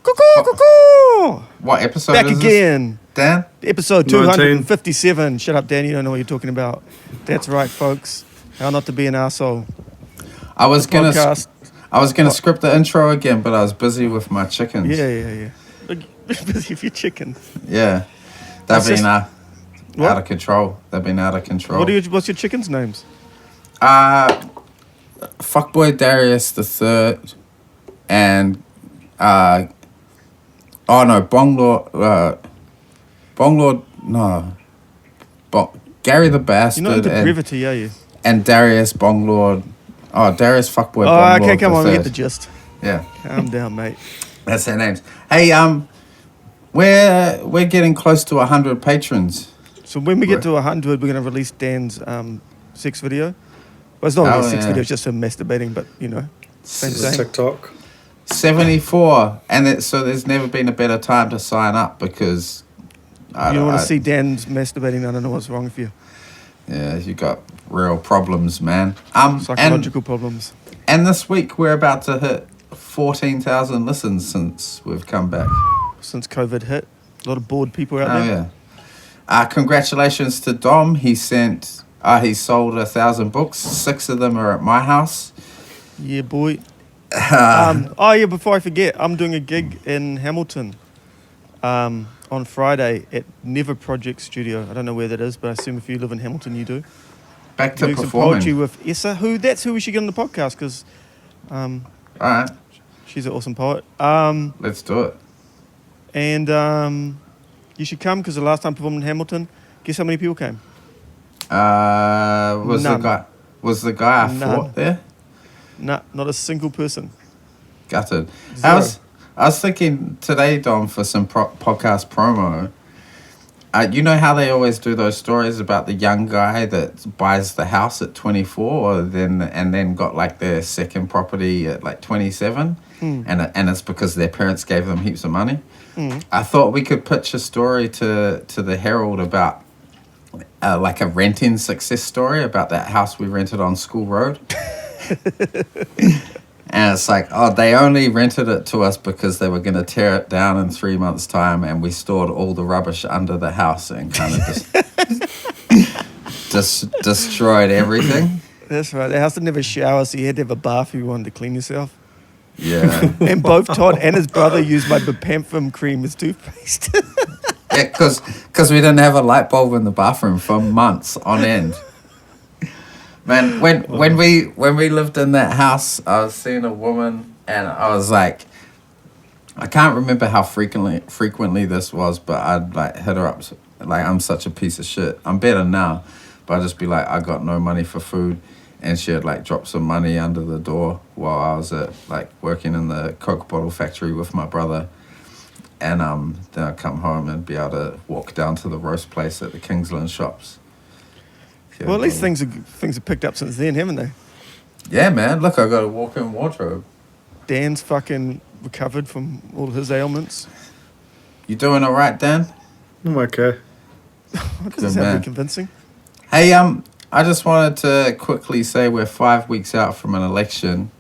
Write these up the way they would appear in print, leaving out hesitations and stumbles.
Cuckoo, cuckoo! What episode Back is again. this, Dan? Episode 19. 257. Shut up, Dan. You don't know what you're talking about. That's right, folks. How not to be an arsehole. I was gonna What? script the intro again, but I was busy with my chickens. Yeah. Busy with your chickens. Yeah. That's They've been just- out of control. They've been out of control. What's your chickens' names? Fuckboy Darius the Third, and Gary the Bastard. You're not into brevity, are you? and Darius Bonglord. Oh, Darius Fuckboy Oh, Bonglord. okay, come the on, we Third. get the gist. Yeah, Calm down, mate. that's their names. Hey, we're getting close to 100 patrons. So when we get to 100, we're going to release Dan's sex video. Well, it's not really a sex video, it's just him masturbating, but, you know, same thing. TikTok. 74, and so there's never been a better time to sign up because You want to see Dan's masturbating, I don't know what's wrong with you. Yeah, you got real problems, man. Psychological problems. And this week we're about to hit 14,000 listens since we've come back. Since COVID hit, a lot of bored people out Oh there. yeah. Congratulations to Dom. He sold 1,000 books. 6 of them are at my house. Yeah, boy. Before I forget, I'm doing a gig in Hamilton on Friday at Never Project Studio. I don't know where that is, but I assume if you live in Hamilton, you do. Back to Doing some performing. poetry with Essa, that's who we should get on the podcast, because All right, she's an awesome poet. let's do it. And you should come, because the last time I performed in Hamilton, guess how many people came? Was None. the guy I None. fought there? Nah, not a single person. Gutted. Zero. I was thinking today, Dom, for some podcast promo. You know how they always do those stories about the young guy that buys the house at 24 and then got like their second property at like 27, and it's because their parents gave them heaps of money. I thought we could pitch a story to the Herald about like a renting success story about that house we rented on School Road. And it's like, oh, they only rented it to us because they were going to tear it down in 3 months' time, and we stored all the rubbish under the house and kind of just destroyed everything. That's right. The house didn't have a shower, so you had to have a bath if you wanted to clean yourself. Yeah. And both Todd and his brother used my Bepanthen cream as toothpaste. Yeah, because we didn't have a light bulb in the bathroom for months on end. Man, when we lived in that house, I was seeing a woman, and I was like, I can't remember how frequently this was, but I'd like hit her up like, I'm such a piece of shit. I'm better now, but I'd just be like, I got no money for food, and she'd like drop some money under the door while I was at like working in the Coke bottle factory with my brother, and then I'd come home and be able to walk down to the roast place at the Kingsland shops. Well, at least things have picked up since then, haven't they? Yeah, man. Look, I got a walk-in wardrobe. Dan's fucking recovered from all of his ailments. You doing all right, Dan? I'm okay. That doesn't sound very convincing. Hey, I just wanted to quickly say we're 5 weeks out from an election,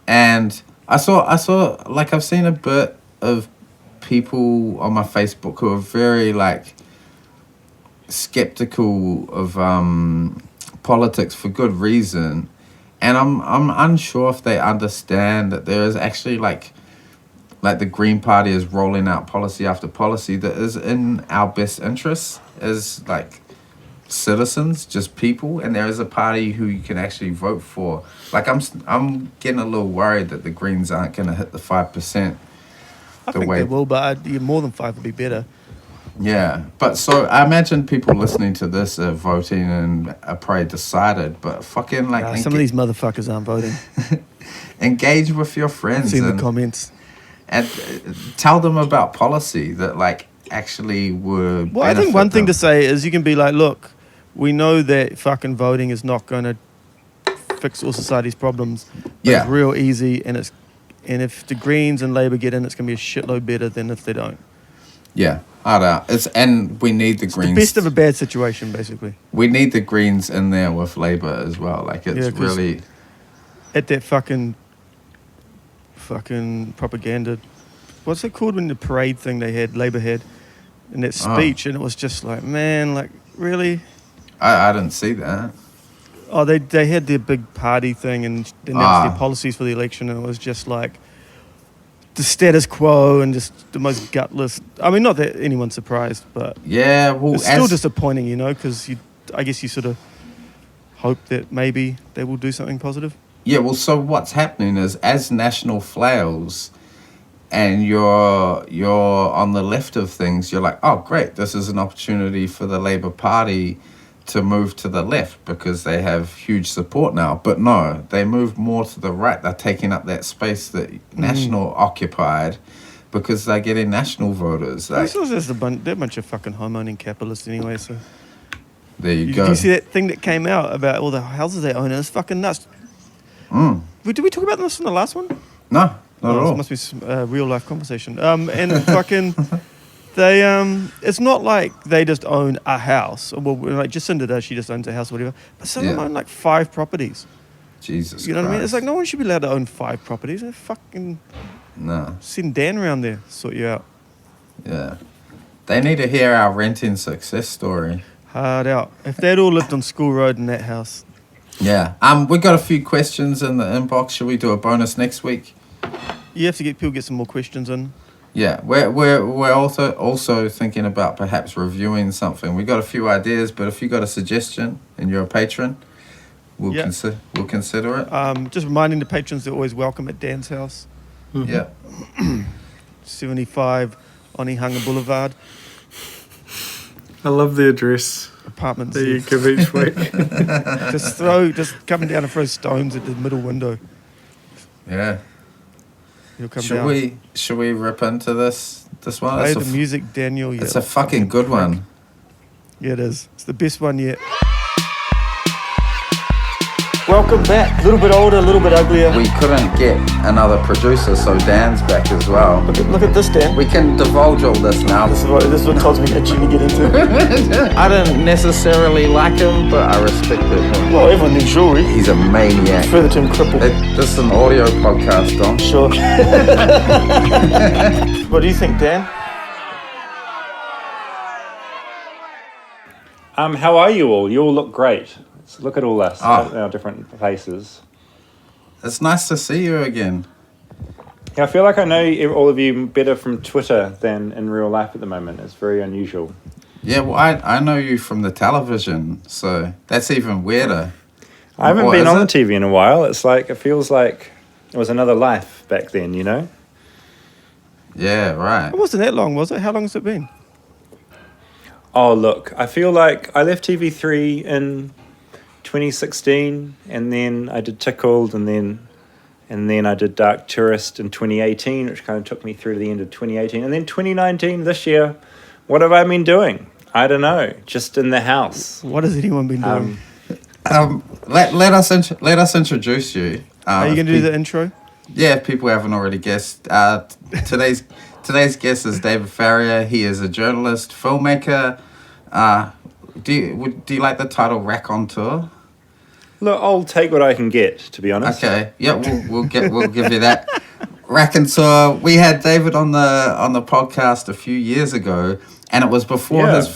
and I saw like I've seen a bit of people on my Facebook who are very like skeptical of politics for good reason, and I'm unsure if they understand that there is actually like the Green Party is rolling out policy after policy that is in our best interests as like citizens, just people, and there is a party who you can actually vote for. Like I'm getting a little worried that the Greens aren't going to hit the 5%. I think they will, but more than 5 would be better. Yeah, but so I imagine people listening to this are voting and are probably decided, but fucking like... Some of these motherfuckers aren't voting. Engage with your friends. I've seen the comments. And tell them about policy that like actually would Well, I think one thing them. to say is you can be like, look, we know that fucking voting is not going to fix all society's problems. But Yeah. It's real easy, and if the Greens and Labour get in, it's going to be a shitload better than if they don't. Yeah, I don't. And we need the Greens. The best of a bad situation, basically. We need the Greens in there with Labour as well. Like it's Yeah, 'cause really... At that fucking propaganda what's it called when the parade thing Labour had, in that speech, and it was just like, man, like really. I didn't see that. Oh, they had their big party thing and announced their policies for the election, and it was just like the status quo and just the most gutless. I mean, not that anyone's surprised, but yeah, well, it's still disappointing, you know, because I guess you sort of hope that maybe they will do something positive. Yeah, well, so what's happening is as National flails, and you're on the left of things, you're like, oh, great, this is an opportunity for the Labour Party to move to the left because they have huge support now. But no, they moved more to the right. They're taking up that space that National occupied because they're getting National voters. Like, this was just they're a bunch of fucking home-owning capitalists anyway, so... There you go. Did you see that thing that came out about all the houses they own? It's fucking nuts. Did we talk about this in the last one? No, not at all. It must be some real-life conversation. And fucking... They it's not like they just own a house. Well, like Jacinda does, she just owns a house or whatever. But some of them own like 5 properties. Jesus, you know Christ. what I mean? It's like no one should be allowed to own 5 properties. They're fucking send Dan around there, sort you out. Yeah, they need to hear our renting success story. Hard out. If they'd all lived on School Road in that house. Yeah. We got a few questions in the inbox. Should we do a bonus next week? You have to get some more questions in. Yeah, we're also thinking about perhaps reviewing something. We got a few ideas, but if you got a suggestion and you're a patron, we'll consider it. Just reminding the patrons they're always welcome at Dan's house. Mm-hmm. Yeah. 75 Onehunga Boulevard. I love the address Apartments that you give each week. just coming down and throw stones at the middle window. Yeah. Should we rip into this one? Play the music, Daniel. It's a fucking good one. Yeah, it is. It's the best one yet. Welcome back. A little bit older, a little bit uglier. We couldn't get another producer, so Dan's back as well. Look at this, Dan. We can divulge all this now. This is what Todd's been itching to get into. I don't necessarily like him, but I respect him. Well, everyone needs jewelry. He's a maniac. Further to him, crippled. This is an audio podcast, Dom. Sure. What do you think, Dan? How are you all? You all look great. Look at all us, our different faces. It's nice to see you again. Yeah, I feel like I know all of you better from Twitter than in real life at the moment. It's very unusual. Yeah, well, I know you from the television, so that's even weirder. I haven't been on the TV in a while. It's like, it feels like it was another life back then, you know? Yeah, right. It wasn't that long, was it? How long has it been? Oh, look, I feel like I left TV3 in 2016, and then I did Tickled, and then I did Dark Tourist in 2018, which kind of took me through to the end of 2018, and then 2019, this year. What have I been doing? I don't know, just in the house. What has anyone been doing? Let us introduce you. Are you going to do the intro? Yeah, if people haven't already guessed. Today's guest is David Farrier. He is a journalist, filmmaker. Do you like the title Raconteur? Look, I'll take what I can get, to be honest. Okay, yeah, we'll give you that. Raconteur. We had David on the podcast a few years ago, and it was before his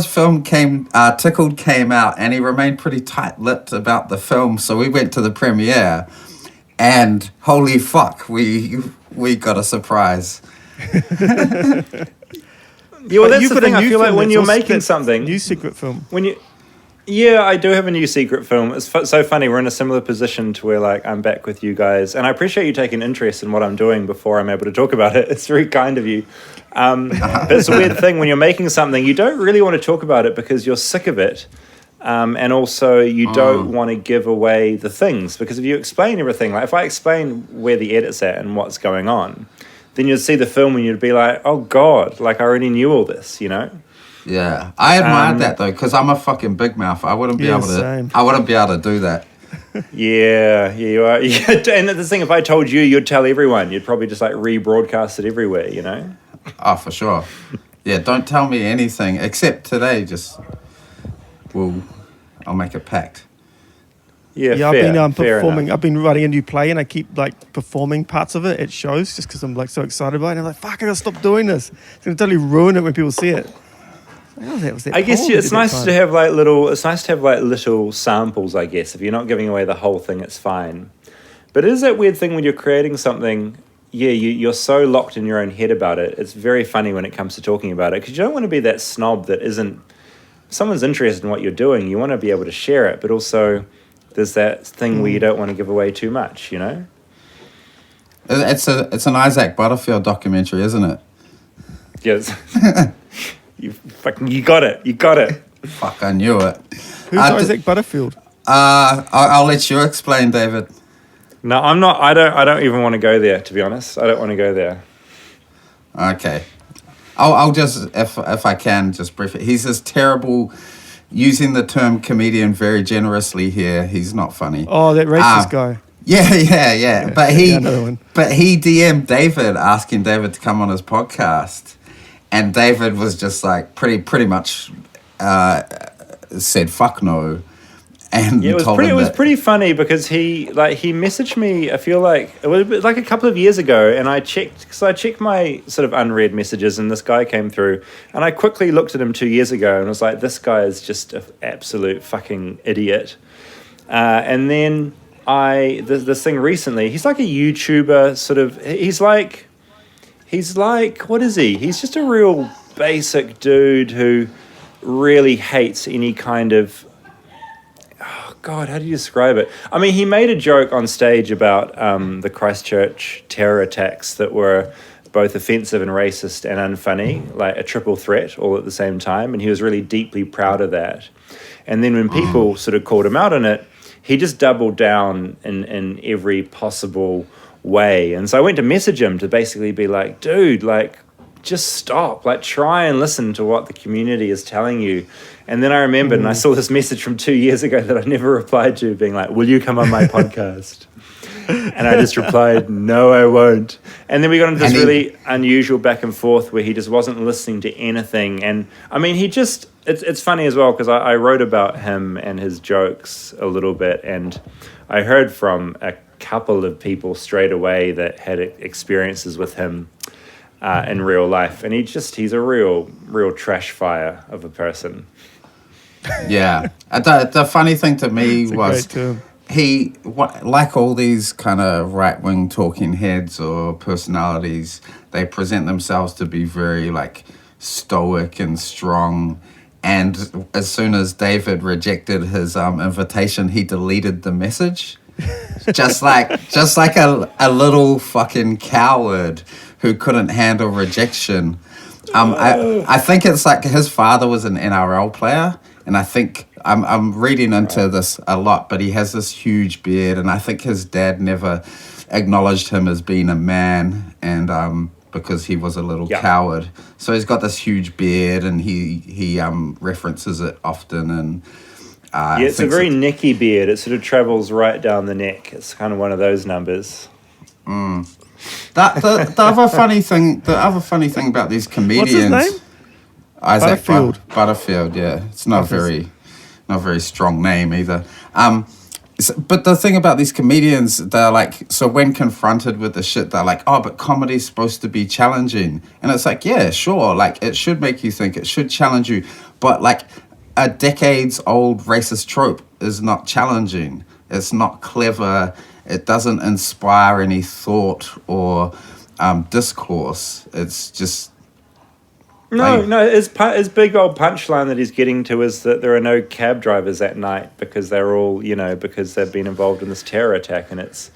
film came, Tickled came out, and he remained pretty tight-lipped about the film. So we went to the premiere, and holy fuck, we got a surprise. Yeah, well, that's the thing. I feel like when you're making something, new secret film. Yeah, I do have a new secret film. It's so funny. We're in a similar position to where, like, I'm back with you guys, and I appreciate you taking interest in what I'm doing before I'm able to talk about it. It's very kind of you. But it's a weird thing when you're making something, you don't really want to talk about it because you're sick of it, and also you don't want to give away the things, because if you explain everything, like if I explain where the edit's at and what's going on, then you'd see the film and you'd be like, oh God, like I already knew all this, you know? Yeah, I admired that though, because I'm a fucking big mouth. I wouldn't be able to. Same. I wouldn't be able to do that. Yeah, you are. Yeah. And the thing, if I told you, you'd tell everyone. You'd probably just like rebroadcast it everywhere, you know? Oh, for sure. Yeah, don't tell me anything except today. I'll make a pact. Yeah, Yeah, fair, I've been fair performing. enough. I've been writing a new play, and I keep like performing parts of it at shows just because I'm like so excited about it. And I'm like, fuck, I gotta stop doing this. It's gonna totally ruin it when people see it. Like, oh, that was that I guess poem it's at that nice time. to have like little. It's nice to have like little samples. I guess if you're not giving away the whole thing, it's fine. But it is that weird thing when you're creating something. Yeah, you're so locked in your own head about it. It's very funny when it comes to talking about it because you don't want to be that snob that isn't. If someone's interested in what you're doing, you want to be able to share it, but also there's that thing where you don't want to give away too much. You know. It's an Isaac Butterfield documentary, isn't it? Yes. You got it. You got it. Fuck, I knew it. Who's Isaac Butterfield? I'll let you explain, David. No, I'm not. I don't even want to go there. To be honest, I don't want to go there. Okay. I'll just, if I can, just brief it. He's this terrible, using the term comedian very generously here. He's not funny. Oh, that racist guy. Yeah. But another one. he DM'd David asking David to come on his podcast, and David was just like pretty much said fuck no. And Yeah, it was pretty funny because he messaged me. I feel like it was like a couple of years ago, and I checked my sort of unread messages, and this guy came through, and I quickly looked at him 2 years ago and was like, this guy is just an absolute fucking idiot. And then this thing recently, he's like a YouTuber sort of. He's like what is he? He's just a real basic dude who really hates any kind of. God, how do you describe it? I mean, he made a joke on stage about the Christchurch terror attacks that were both offensive and racist and unfunny, like a triple threat all at the same time, and he was really deeply proud of that. And then when people sort of called him out on it, he just doubled down in every possible way. And so I went to message him to basically be like, dude, like, just stop, like try and listen to what the community is telling you. And then I remembered and I saw this message from 2 years ago that I never replied to, being like, will you come on my podcast? And I just replied, no, I won't. And then we got into this really unusual back and forth where he just wasn't listening to anything. And I mean, it's funny as well because I wrote about him and his jokes a little bit, and I heard from a couple of people straight away that had experiences with him in real life, and he's a real trash fire of a person. Yeah. The funny thing to me was he, like all these kind of right-wing talking heads or personalities, they present themselves to be very like stoic and strong. And as soon as David rejected his invitation, he deleted the message. just like a little fucking coward who couldn't handle rejection. I think it's like his father was an NRL player, and I think I'm reading into this a lot, but he has this huge beard, and I think his dad never acknowledged him as being a man, and because he was a little coward. So he's got this huge beard, and he references it often, and it's a very necky beard. It sort of travels right down the neck. It's kind of one of those numbers. The other funny thing about these comedians. What's his name? Isaac Butterfield. Yeah, it's not very strong name either. But the thing about these comedians, they're like, so when confronted with the shit, they're like, oh, but comedy's supposed to be challenging, and it's like, yeah, sure, like it should make you think, it should challenge you, but like a decades old racist trope is not challenging. It's not clever. It doesn't inspire any thought or discourse. It's just... His big old punchline that he's getting to is that there are no cab drivers at night because they're all, because they've been involved in this terror attack, and it's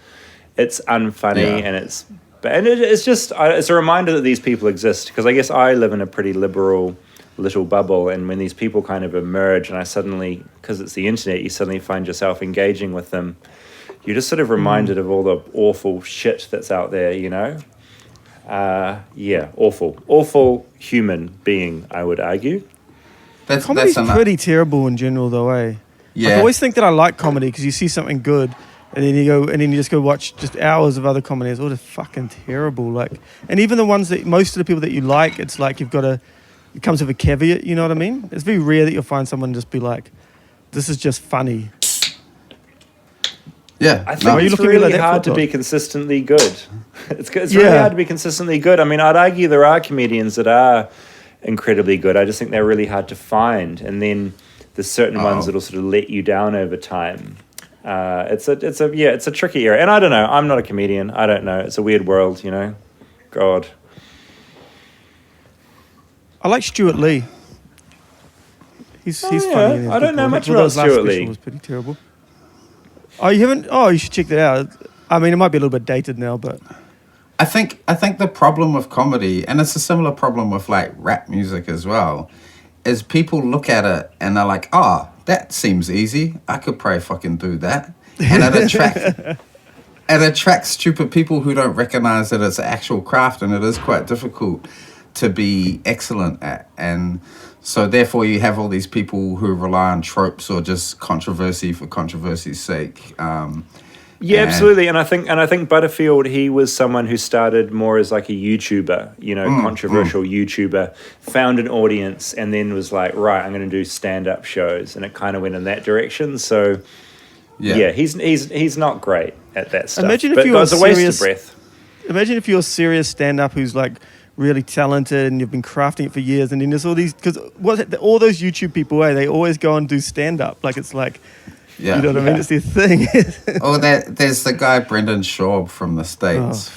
unfunny and it's just it's a reminder that these people exist, because I guess I live in a pretty liberal little bubble, and when these people kind of emerge and I suddenly, because it's the internet, you suddenly find yourself engaging with them, you're just sort of reminded of all the awful shit that's out there, awful human being, I would argue. Comedy's pretty terrible in general, though, eh? Yeah. I always think that I like comedy because you see something good, and then you just go watch just hours of other comedies. Oh, they're fucking terrible. Like, and even the ones that most of the people that you like, it's like it comes with a caveat. You know what I mean? It's very rare that you'll find someone just be like, "This is just funny." Yeah. I no. think Why are you it's looking at me really like that hard for, to Todd? be consistently good. It's really Yeah. hard to be consistently good. I mean, I'd argue there are comedians that are incredibly good. I just think they're really hard to find, and then there's certain ones that'll sort of let you down over time. It's a tricky area, and I don't know. I'm not a comedian. I don't know. It's a weird world, you know. God. I like Stuart Lee. He's Oh, funny. yeah. And he's I don't good know comedy. much Although about his last Stuart special Lee. was pretty terrible. Oh, you haven't? Oh, you should check that out. I mean, it might be a little bit dated now, but I think the problem with comedy, and it's a similar problem with like rap music as well, is people look at it and they're like, "Oh, that seems easy. I could probably fucking do that," and it attracts stupid people who don't recognize that it's actual craft and it is quite difficult to be excellent at. And so therefore you have all these people who rely on tropes or just controversy for controversy's sake. Yeah, And- absolutely. And I think Butterfield, he was someone who started more as like a YouTuber, you know, controversial YouTuber, found an audience, and then was like, right, I'm going to do stand-up shows, and it kind of went in that direction. So yeah, he's not great at that stuff. Imagine if but you were it's a waste serious- of breath. imagine if you're a serious stand-up who's like really talented and you've been crafting it for years, and then there's all these, because all those YouTube people, they always go and do stand-up. Like, it's like, yeah. you know what I mean? It's their thing. Oh, there's the guy Brendan Schaub from the States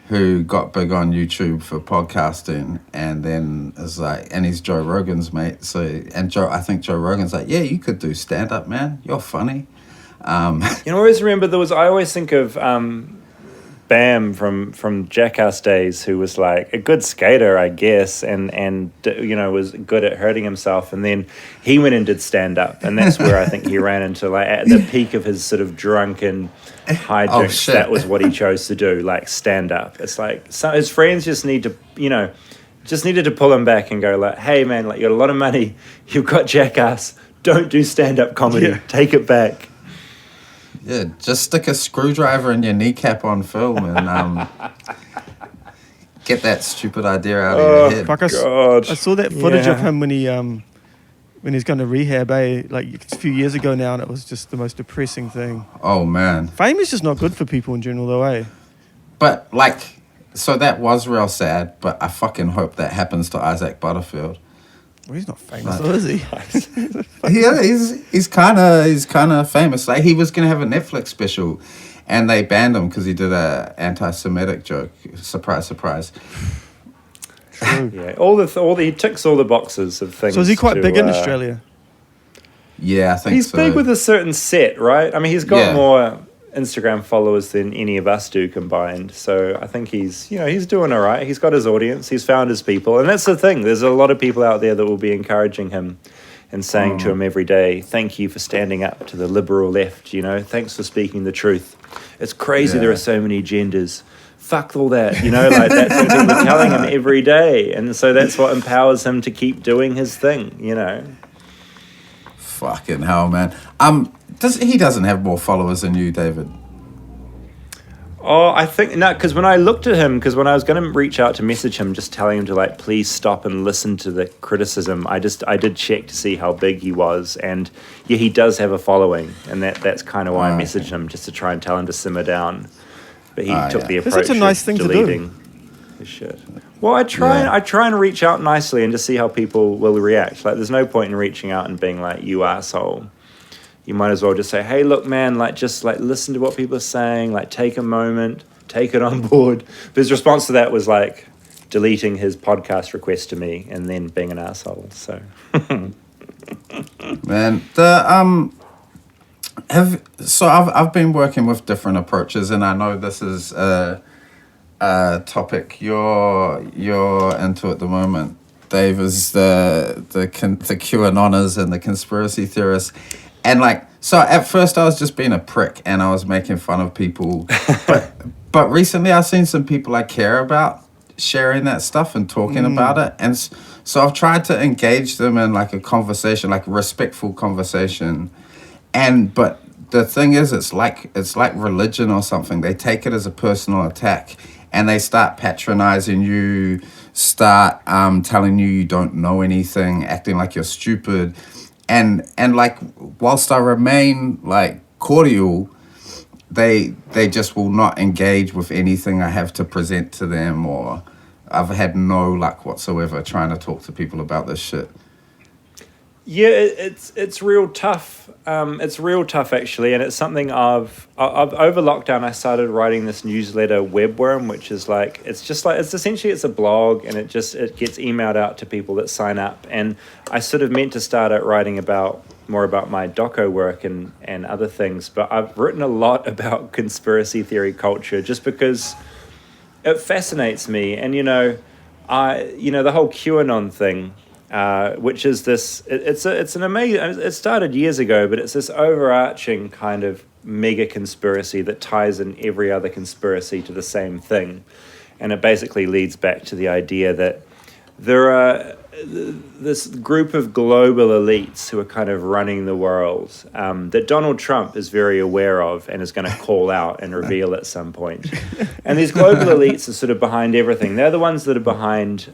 who got big on YouTube for podcasting, and then is like, and he's Joe Rogan's mate. So, and I think Joe Rogan's like, yeah, you could do stand up, man. You're funny. You know, I always remember I always think of Bam from Jackass days, who was like a good skater, I guess, and you know, was good at hurting himself, and then he went and did stand up, and that's where I think he ran into, like, at the peak of his sort of drunken hijinks. Shit. That was what he chose to do, like stand up. It's like his friends just needed to pull him back and go like, hey man, like, you got a lot of money, you've got Jackass, don't do stand up comedy, take it back. Yeah, just stick a screwdriver in your kneecap on film and get that stupid idea out of your head. Fuck, I saw that footage of him when he's going to rehab, like a few years ago now, and it was just the most depressing thing. Oh man. Fame is just not good for people in general, though, eh? But like, so that was real sad, but I fucking hope that happens to Isaac Butterfield. Well, he's not famous, though, is he? Yeah, he's kind of famous. Like, he was gonna have a Netflix special, and they banned him because he did a anti-Semitic joke. Surprise, surprise. Yeah, he ticks all the boxes of things. So is he quite big in Australia? Yeah, I think He's so. big with a certain set, right? I mean, he's got Yeah. more Instagram followers than any of us do combined. So I think he's doing all right. He's got his audience. He's found his people. And that's the thing. There's a lot of people out there that will be encouraging him and saying to him every day, thank you for standing up to the liberal left, you know, thanks for speaking the truth. It's crazy there are so many genders. Fuck all that, you know, like that's what people are telling him every day. And so that's what empowers him to keep doing his thing, you know. Fucking hell, man. He doesn't have more followers than you, David? Oh, I think no, because when I looked at him, because when I was going to reach out to message him, just telling him to like please stop and listen to the criticism, I did check to see how big he was, and yeah, he does have a following, and that's kind of why I messaged him, just to try and tell him to simmer down. But he took the approach That's such a nice of thing to do. deleting his shit. Well, I try and reach out nicely and just see how people will react. Like, there's no point in reaching out and being like, you asshole. You might as well just say, hey, look, man, like, just like listen to what people are saying, like, take a moment, take it on board. But his response to that was like deleting his podcast request to me and then being an asshole. So Man, I've been working with different approaches, and I know this is a topic you're into at the moment. Dave is the QAnoners and the conspiracy theorists, and like, so at first I was just being a prick and I was making fun of people, but recently I've seen some people I care about sharing that stuff and talking about it, and so I've tried to engage them in like a conversation, like a respectful conversation, but the thing is, it's like religion or something. They take it as a personal attack, and they start patronizing you, start telling you don't know anything, acting like you're stupid, and like, whilst I remain like cordial, they just will not engage with anything I have to present to them, or I've had no luck whatsoever trying to talk to people about this shit. Yeah, it's real tough. It's real tough actually, and it's something I've over lockdown I started writing this newsletter Webworm, which is like it's essentially a blog, and it gets emailed out to people that sign up. And I sort of meant to start out writing more about my doco work and other things, but I've written a lot about conspiracy theory culture just because it fascinates me. And the whole QAnon thing. Which is this? It's an amazing. It started years ago, but it's this overarching kind of mega conspiracy that ties in every other conspiracy to the same thing, and it basically leads back to the idea that there are this group of global elites who are kind of running the world that Donald Trump is very aware of and is going to call out and reveal at some point. And these global elites are sort of behind everything. They're the ones that are behind.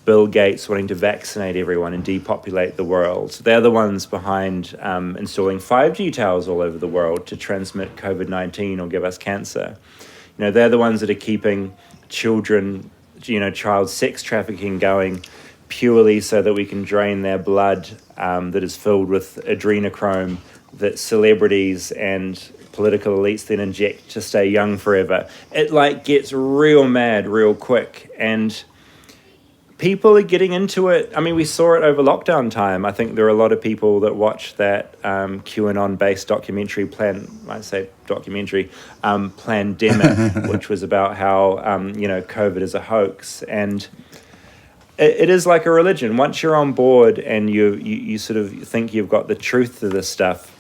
Bill Gates wanting to vaccinate everyone and depopulate the world. They're the ones behind installing 5G towers all over the world to transmit COVID-19 or give us cancer. They're the ones that are keeping child sex trafficking going purely so that we can drain their blood that is filled with adrenochrome that celebrities and political elites then inject to stay young forever. It gets real mad real quick, and people are getting into it. I mean, we saw it over lockdown time. I think there are a lot of people that watched that QAnon-based documentary, Plandemic, which was about how, COVID is a hoax. And it is like a religion. Once you're on board and you sort of think you've got the truth to this stuff,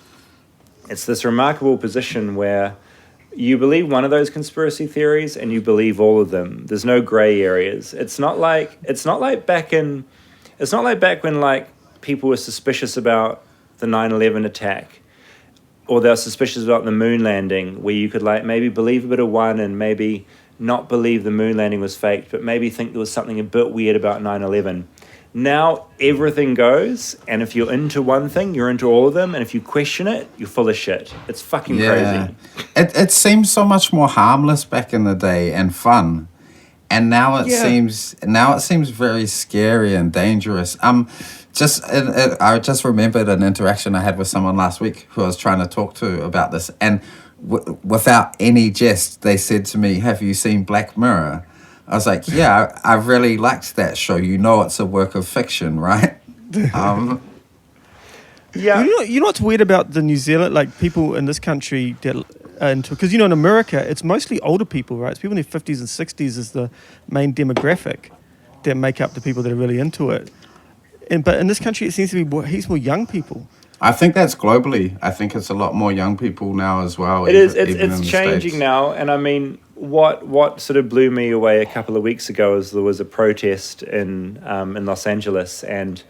it's this remarkable position where you believe one of those conspiracy theories and you believe all of them. There's no gray areas. It's not like back when people were suspicious about the 9/11 attack, or they were suspicious about the moon landing, where you could maybe believe a bit of one and maybe not believe the moon landing was faked, but maybe think there was something a bit weird about 9/11. Now everything goes, and if you're into one thing, you're into all of them, and if you question it, you're full of shit. It's fucking crazy. It seems so much more harmless back in the day and fun, and now it seems very scary and dangerous. I just remembered an interaction I had with someone last week who I was trying to talk to about this, and without any jest, they said to me, "Have you seen Black Mirror?" I was like, yeah, I really liked that show. It's a work of fiction, right? Yeah. You know what's weird about the New Zealand, people in this country that are into, because in America, it's mostly older people, right? It's people in their 50s and 60s is the main demographic that make up the people that are really into it. But in this country, it seems to be heaps more young people. I think that's globally. I think it's a lot more young people now as well. It's changing now, and I mean, what sort of blew me away a couple of weeks ago is there was a protest in Los Angeles, and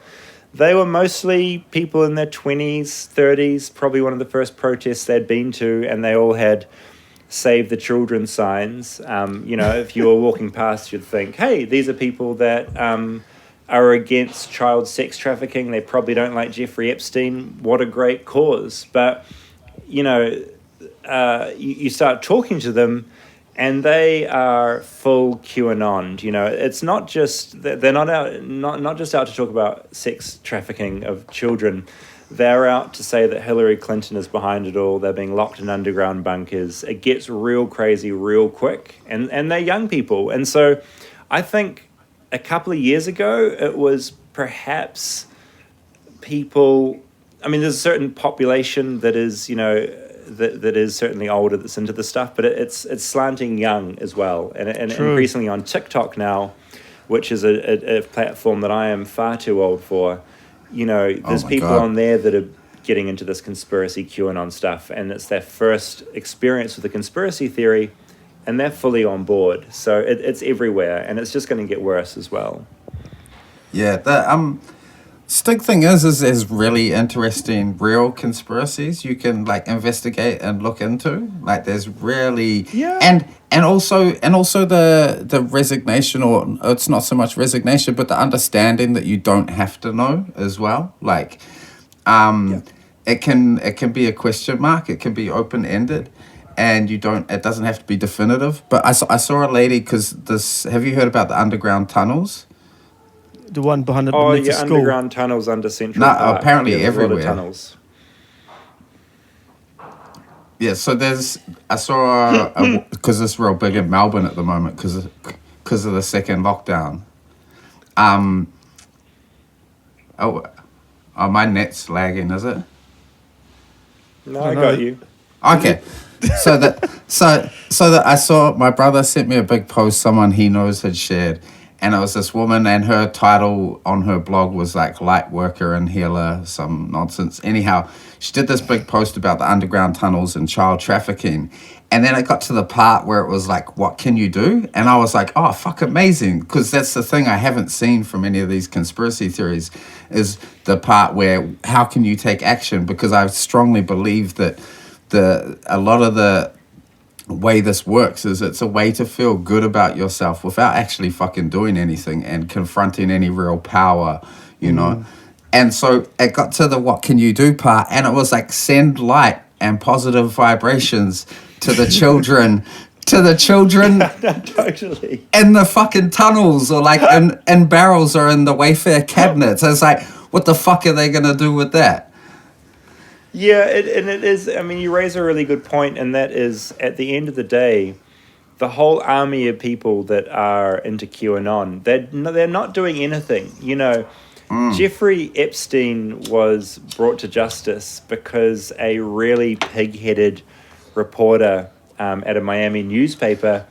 they were mostly people in their 20s, 30s, probably one of the first protests they'd been to, and they all had Save the Children signs. If you were walking past, you'd think, hey, these are people that are against child sex trafficking. They probably don't like Jeffrey Epstein. What a great cause. But, you start talking to them, and they are full QAnon. It's not just they're not just out to talk about sex trafficking of children. They're out to say that Hillary Clinton is behind it all. They're being locked in underground bunkers. It gets real crazy real quick, and they're young people. And so, I think a couple of years ago it was perhaps people. I mean, there's a certain population that is that is certainly older that's into the stuff, but it's slanting young as well, and increasingly on TikTok now, which is a platform that I am far too old for. There's people on there that are getting into this conspiracy QAnon stuff, and it's their first experience with a conspiracy theory, and they're fully on board. So it's everywhere, and it's just going to get worse as well. Yeah, the Stig thing is really interesting real conspiracies you can investigate and look into. There's really and also the resignation, or it's not so much resignation, but the understanding that you don't have to know as well. it can be a question mark. It can be open ended, and it doesn't have to be definitive. But I saw a lady because this. Have you heard about the underground tunnels? The one behind it Oh, beneath the yeah, school. underground tunnels under Central No, Park. apparently There's a lot of everywhere. tunnels. Yeah, so I saw because it's real big in Melbourne at the moment because of the second lockdown. Oh, my net's lagging, is it? No, I got you. Okay, so that I saw my brother sent me a big post someone he knows had shared, and it was this woman, and her title on her blog was like light worker and healer, some nonsense. Anyhow, she did this big post about the underground tunnels and child trafficking, and then it got to the part where it was like, what can you do? And I was like, oh, fuck, amazing, because that's the thing I haven't seen from any of these conspiracy theories, is the part where how can you take action? Because I strongly believe that a lot of the way this works is it's a way to feel good about yourself without actually fucking doing anything and confronting any real power, you know. And so it got to the what can you do part, and it was like send light and positive vibrations to the children Totally. in the fucking tunnels, or like in barrels, or in the Wayfair cabinets. It's like, what the fuck are they gonna do with that? Yeah, and it is. I mean, you raise a really good point, and that is, at the end of the day, the whole army of people that are into QAnon, they're not doing anything. You know, Jeffrey Epstein was brought to justice because a really pig-headed reporter at a Miami newspaper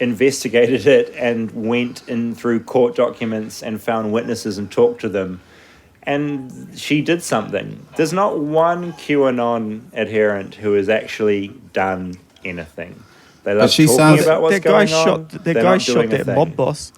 investigated it and went in through court documents and found witnesses and talked to them. And she did something. There's not one QAnon adherent who has actually done anything. They love talking about what's going on. That guy shot that mob boss.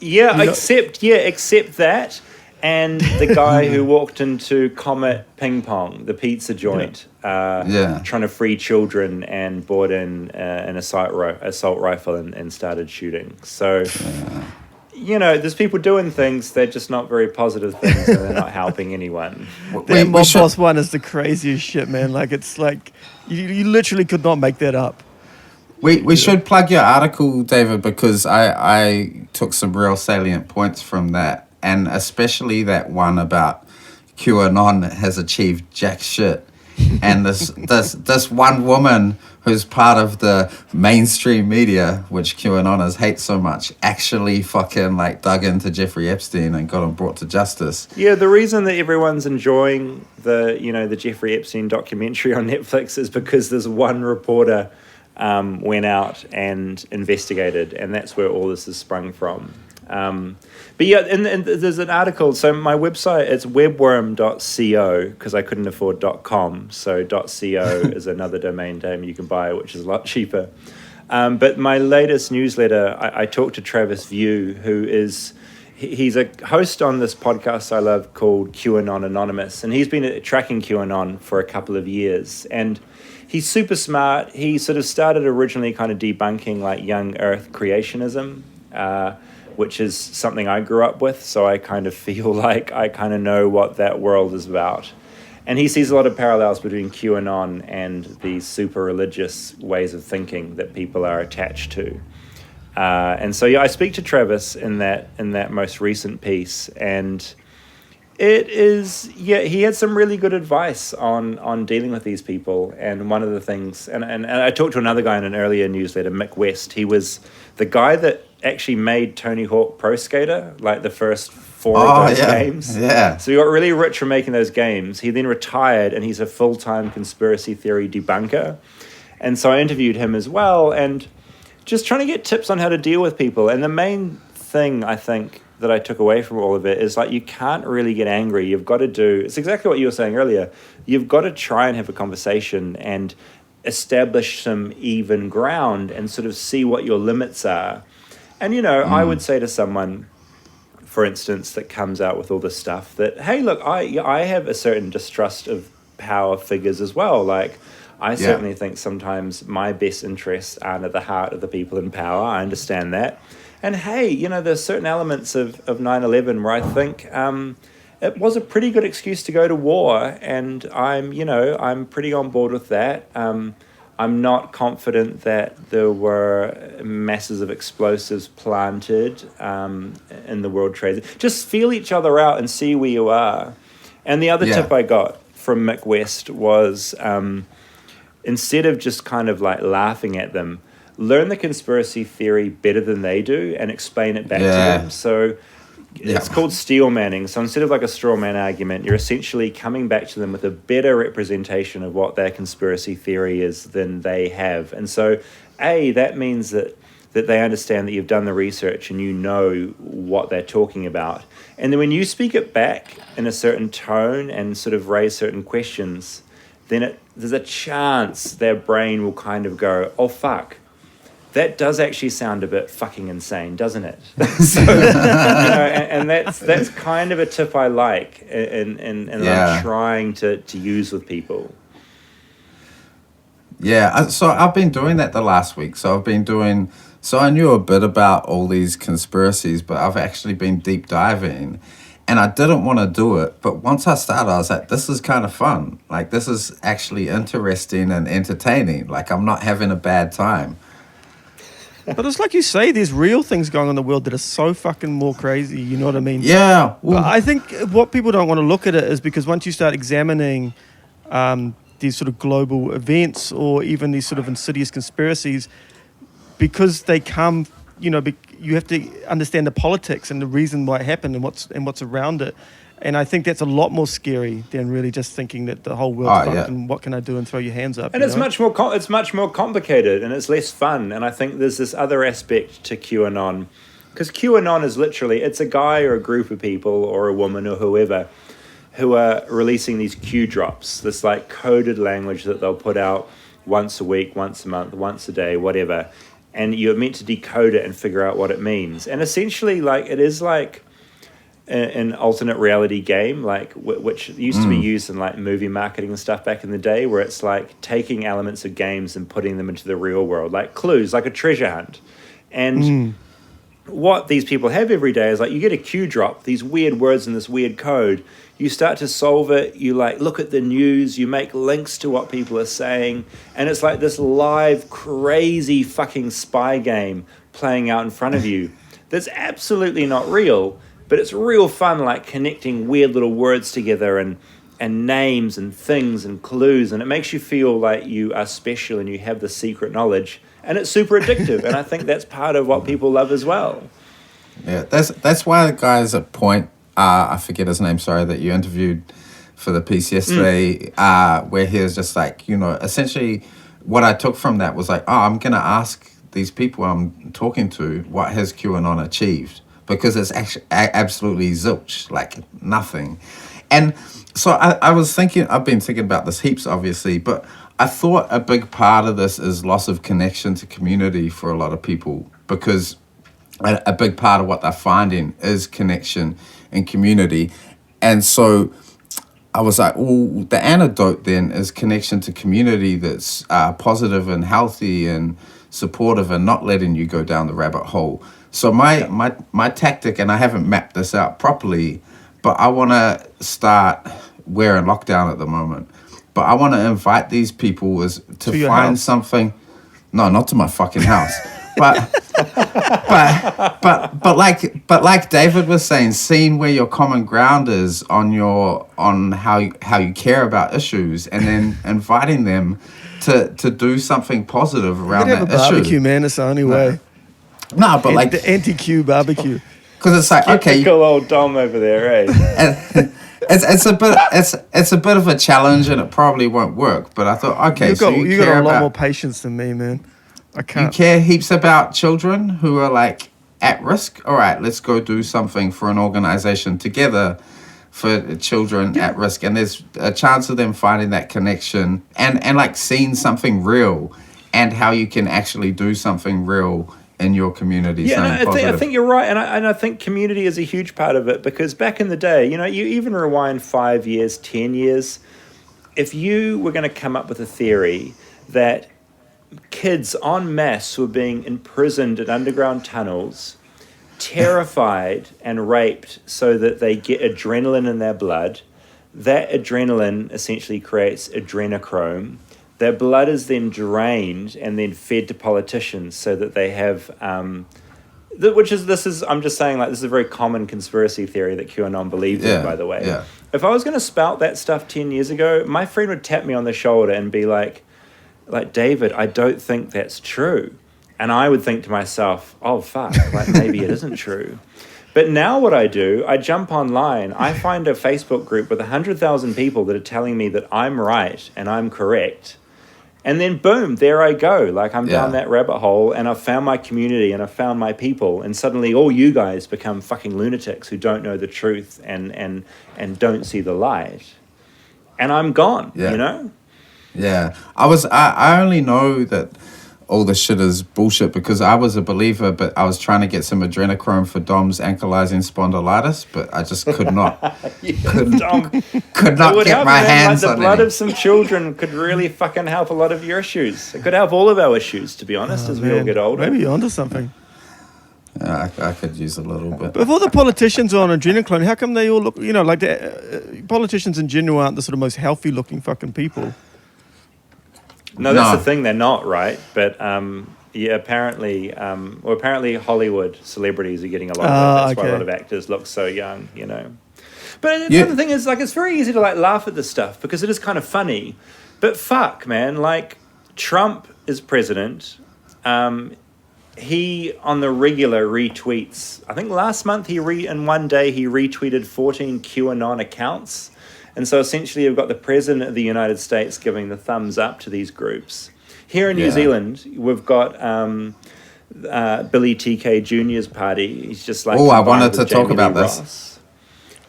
Yeah, except that, and the guy who walked into Comet Ping Pong, the pizza joint, trying to free children, and bought in an assault rifle and started shooting. So. You know, there's people doing things, they're just not very positive things, and they're not helping anyone. That mob boss one is the craziest shit, man. Like, it's like, you literally could not make that up. We should plug your article, David, because I took some real salient points from that, and especially that one about QAnon has achieved jack shit. And this one woman who's part of the mainstream media, which QAnoners hate so much, actually fucking like dug into Jeffrey Epstein and got him brought to justice. Yeah, the reason that everyone's enjoying the Jeffrey Epstein documentary on Netflix is because there's one reporter went out and investigated, and that's where all this has sprung from. But yeah, and there's an article. So my website, it's webworm.co, because I couldn't afford .com. So .co is another domain name you can buy, which is a lot cheaper. But my latest newsletter, I talked to Travis View, who is, he's a host on this podcast I love called QAnon Anonymous. And he's been tracking QAnon for a couple of years. And he's super smart. He sort of started originally kind of debunking like young earth creationism, which is something I grew up with, so I kind of feel like I kind of know what that world is about. And he sees a lot of parallels between QAnon and the super religious ways of thinking that people are attached to. And so yeah, I speak to Travis in that most recent piece, and it is, yeah, he had some really good advice on dealing with these people. And one of the things, and I talked to another guy in an earlier newsletter, Mick West. He was the guy that actually made Tony Hawk Pro Skater, like the first 4 of those games. Yeah. So he got really rich from making those games. He then retired, and he's a full-time conspiracy theory debunker. And so I interviewed him as well, and just trying to get tips on how to deal with people. And the main thing, I think, that I took away from all of it is like, you can't really get angry. You've got to do, it's exactly what you were saying earlier. You've got to try and have a conversation and establish some even ground and sort of see what your limits are. And, you know, I would say to someone, for instance, that comes out with all this stuff that, hey, look, I have a certain distrust of power figures as well. Like, I certainly think sometimes my best interests aren't at the heart of the people in power. I understand that. And hey, you know, there's certain elements of 9/11 where I think it was a pretty good excuse to go to war, and I'm pretty on board with that. I'm not confident that there were masses of explosives planted in the World Trade. Just feel each other out and see where you are. And the other tip I got from Mick West was instead of just kind of like laughing at them, learn the conspiracy theory better than they do and explain it back to them. So it's called steel manning. So instead of like a straw man argument, you're essentially coming back to them with a better representation of what their conspiracy theory is than they have. And so, that means that they understand that you've done the research and you know what they're talking about. And then when you speak it back in a certain tone and sort of raise certain questions, then there's a chance their brain will kind of go, oh, fuck. That does actually sound a bit fucking insane, doesn't it? So, and that's kind of a tip I like, and I'm trying to use with people. Yeah, so I've been doing that the last week. So I knew a bit about all these conspiracies, but I've actually been deep diving, and I didn't want to do it. But once I started, I was like, this is kind of fun. Like, this is actually interesting and entertaining. Like, I'm not having a bad time. But it's like you say, there's real things going on in the world that are so fucking more crazy, you know what I mean? Yeah. Well, but I think what people don't want to look at it is because once you start examining these sort of global events or even these sort of insidious conspiracies, because they come, you have to understand the politics and the reason why it happened and what's around it. And I think that's a lot more scary than really just thinking that the whole world's fucked and what can I do and throw your hands up. And it's much more complicated and it's less fun. And I think there's this other aspect to QAnon, because QAnon is literally, it's a guy or a group of people or a woman or whoever who are releasing these Q drops, this like coded language that they'll put out once a week, once a month, once a day, whatever. And you're meant to decode it and figure out what it means. And essentially, like, it is like an alternate reality game, like which used to be used in like movie marketing and stuff back in the day, where it's like taking elements of games and putting them into the real world, like Clues, like a treasure hunt. And what these people have every day is like, you get a Q drop, these weird words in this weird code, you start to solve it, you like look at the news, you make links to what people are saying, and it's like this live crazy fucking spy game playing out in front of you that's absolutely not real. But it's real fun, like connecting weird little words together and names and things and clues. And it makes you feel like you are special and you have the secret knowledge. And it's super addictive. And I think that's part of what people love as well. Yeah, that's why the guys at Point, I forget his name, sorry, that you interviewed for the piece yesterday, where he was just like, essentially what I took from that was like, I'm going to ask these people I'm talking to what has QAnon achieved. Because it's actually absolutely zilch, like nothing. And so I was thinking, I've been thinking about this heaps, obviously, but I thought a big part of this is loss of connection to community for a lot of people, because a big part of what they're finding is connection and community. And so I was like, the antidote then is connection to community that's positive and healthy and supportive and not letting you go down the rabbit hole. So my tactic, and I haven't mapped this out properly, but I want to start, we're in lockdown at the moment, but I want to invite these people to find house. something. No, not to my fucking house. But like David was saying, seeing where your common ground is on how you care about issues, and then inviting them to do something positive around that issue. Have a barbecue, man. It's the only way. No, but like the anti-Q barbecue. Because it's like, okay, typical old Dom over there, eh? it's a bit of a challenge, and it probably won't work. But I thought, okay, you got a lot more patience than me, man. I can't. You care heaps about children who are like at risk. All right, let's go do something for an organization together for children at risk, and there's a chance of them finding that connection and like seeing something real, and how you can actually do something real in your community. Yeah, no, I think you're right, and I think community is a huge part of it, because back in the day, you even rewind 5 years, 10 years, if you were going to come up with a theory that kids en masse were being imprisoned in underground tunnels terrified and raped so that they get adrenaline in their blood. That adrenaline essentially creates adrenochrome. Their blood is then drained and then fed to politicians so that they have, I'm just saying, like, this is a very common conspiracy theory that QAnon believes in, by the way. Yeah. If I was going to spout that stuff 10 years ago, my friend would tap me on the shoulder and be like, David, I don't think that's true. And I would think to myself, oh, fuck, like, maybe it isn't true. But now what I do, I jump online, I find a Facebook group with 100,000 people that are telling me that I'm right and I'm correct. And then boom, there I go. Like, I'm down that rabbit hole, and I've found my community and I've found my people. And suddenly all you guys become fucking lunatics who don't know the truth and don't see the light. And I'm gone, you know? Yeah. I only know that all this shit is bullshit because I was a believer, but I was trying to get some adrenochrome for Dom's ankylosing spondylitis, but I just could not. could not get my hands on it. The blood of some children could really fucking help a lot of your issues. It could help all of our issues, to be honest, as we all get older. Maybe you're onto something. Yeah, I could use a little bit. But if all the politicians are on adrenochrome, how come they all look, like the politicians in general aren't the sort of most healthy looking fucking people? No, that's the thing. They're not, right? But apparently Hollywood celebrities are getting a lot of it. That's why a lot of actors look so young, But the other thing is, like, it's very easy to like laugh at this stuff because it is kind of funny. But fuck, man, like, Trump is president. He on the regular retweets. I think last month in one day he retweeted 14 QAnon accounts. And so essentially you've got the President of the United States giving the thumbs up to these groups. Here in New Zealand, we've got Billy TK Jr.'s party. He's just like... Oh, I wanted to talk about this.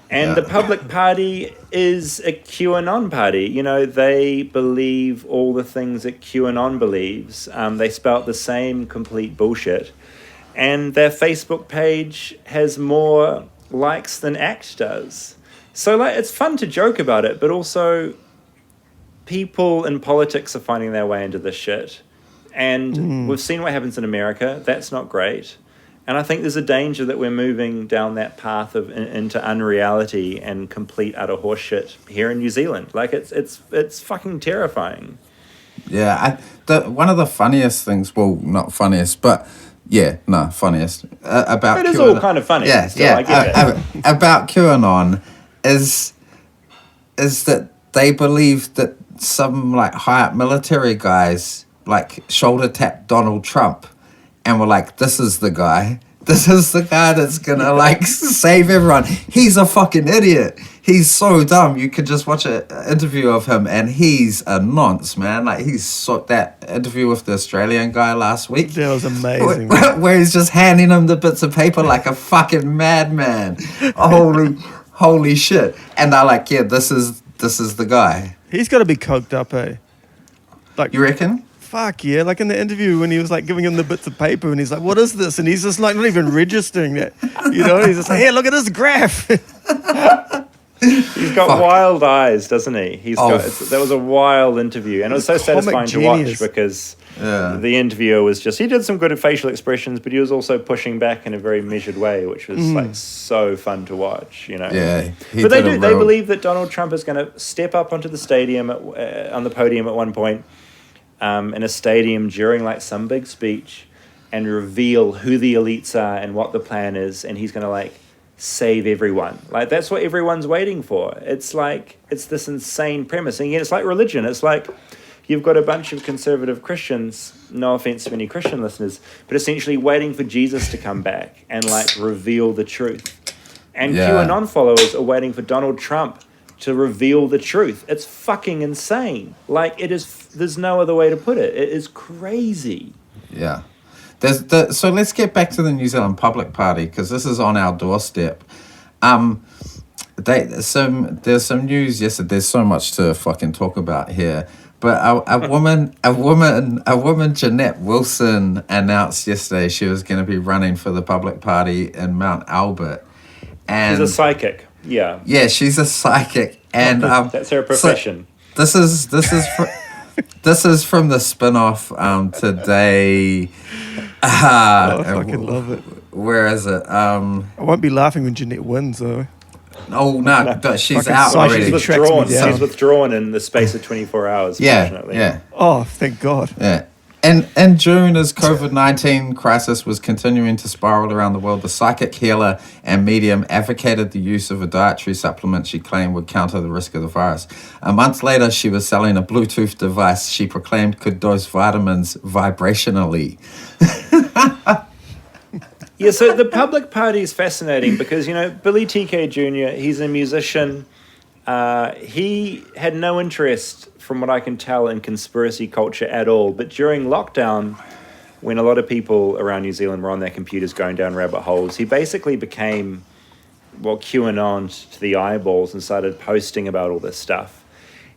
And the Public Party is a QAnon party. They believe all the things that QAnon believes. They spout the same complete bullshit. And their Facebook page has more likes than ACT does. So, like, it's fun to joke about it, but also people in politics are finding their way into this shit. And we've seen what happens in America. That's not great. And I think there's a danger that we're moving down that path into unreality and complete utter horseshit here in New Zealand. Like, it's fucking terrifying. Yeah, one of the funniest things, well, not funniest, but funniest about it is QAnon, all kind of funny. I get it. About QAnon is that they believe that some like high-up military guys like shoulder tapped Donald Trump and were like, this is the guy that's gonna like save everyone. He's a fucking idiot. He's so dumb. You could just watch an interview of him and he's a nonce, man. Like, that interview with the Australian guy last week. That was amazing. Where he's just handing him the bits of paper like a fucking madman. Holy shit. And they're like, yeah, this is the guy. He's got to be coked up, eh? Like, you reckon? Fuck yeah. Like in the interview when he was like giving him the bits of paper and he's like, what is this? And he's just like not even registering that. He's just like, hey, look at this graph. He's got wild eyes, doesn't he? That was a wild interview. And it was so satisfying to watch because the interviewer was he did some good facial expressions, but he was also pushing back in a very measured way, which was like so fun to watch, Yeah. But they believe that Donald Trump is going to step up onto the stadium on the podium at one point in a stadium during like some big speech and reveal who the elites are and what the plan is, and he's going to like save everyone. Like, that's what everyone's waiting for. It's like, it's this insane premise. And again, it's like religion. It's like you've got a bunch of conservative Christians, no offense to any Christian listeners, but essentially waiting for Jesus to come back and like reveal the truth. And QAnon followers are waiting for Donald Trump to reveal the truth. It's fucking insane. Like, there's no other way to put it. It is crazy. Yeah. So let's get back to the New Zealand Public Party because this is on our doorstep. There's some news yesterday. There's so much to fucking talk about here. But a woman, Jeanette Wilson, announced yesterday she was going to be running for the Public Party in Mount Albert. And she's a psychic. Yeah. Yeah, she's a psychic, and that's her profession. So this is from the spin-off today. I fucking love it. Where is it? I won't be laughing when Jeanette wins, though. Oh no, she's Fucking out psychic. already. She's Withdrawn. tracks me down. She's withdrawn in the space of 24 hours. Yeah, Fortunately. yeah, Oh, thank God. yeah. And in June, as COVID-19 crisis was continuing to spiral around the world, the psychic healer and medium advocated the use of a dietary supplement she claimed would counter the risk of the virus. A month later, she was selling a Bluetooth device she proclaimed could dose vitamins vibrationally. Yeah, so the public party is fascinating because, Billy TK Jr., he's a musician. He had no interest, from what I can tell, in conspiracy culture at all. But during lockdown, when a lot of people around New Zealand were on their computers going down rabbit holes, he basically became, QAnon to the eyeballs and started posting about all this stuff.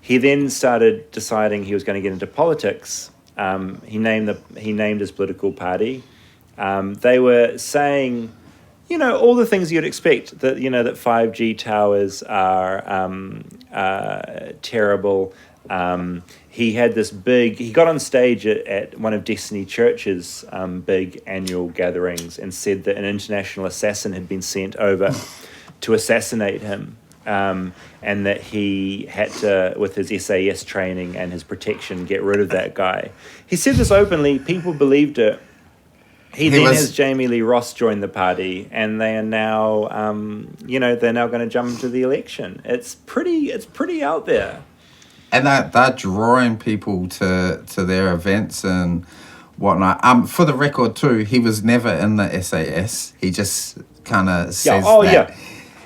He then started deciding he was going to get into politics. He named his political party. They were saying, all the things you'd expect, that 5G towers are terrible. He had he got on stage at one of Destiny Church's big annual gatherings and said that an international assassin had been sent over to assassinate him. And that he had to, with his SAS training and his protection, get rid of that guy. He said this openly. People believed it. He then has Jamie Lee Ross join the party, and they are now, they're now going to jump into the election. It's pretty out there. And they're drawing people to their events and whatnot. For the record, too, he was never in the SAS. He just kind of says that.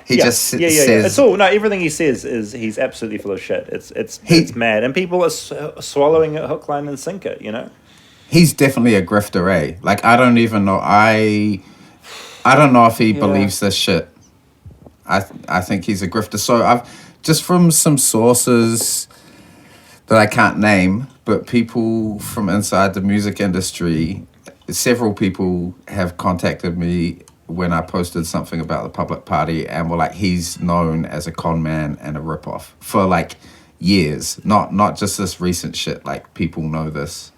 He just says... It's all, everything he says is he's absolutely full of shit. It's mad. And people are swallowing it hook, line, and sinker, He's definitely a grifter, eh? Like, I don't even know. I don't know if he believes this shit. I think he's a grifter. So I've just from some sources that I can't name, but people from inside the music industry, several people have contacted me when I posted something about the public party and were like, he's known as a con man and a ripoff for like years. Not just this recent shit. Like, people know this.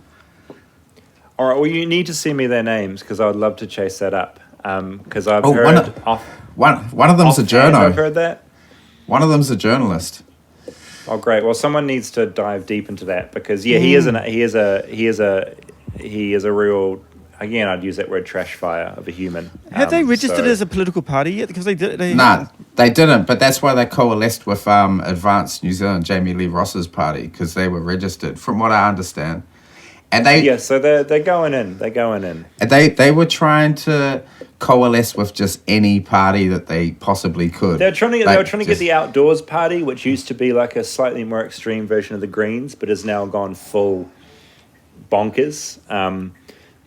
All right, well, you need to send me their names because I would love to chase that up. Because I've heard one of them's a journo. I've heard that. One of them's a journalist. Oh, great! Well, someone needs to dive deep into that because he is a real. Again, I'd use that word trash fire of a human. Have they registered as a political party yet? Because they did. Nah, they didn't. But that's why they coalesced with Advanced New Zealand, Jamie Lee Ross's party, because they were registered, from what I understand. And so they're going in. They're going in. And they were trying to coalesce with just any party that they possibly could. They were trying to get the Outdoors Party, which used to be like a slightly more extreme version of the Greens, but has now gone full bonkers.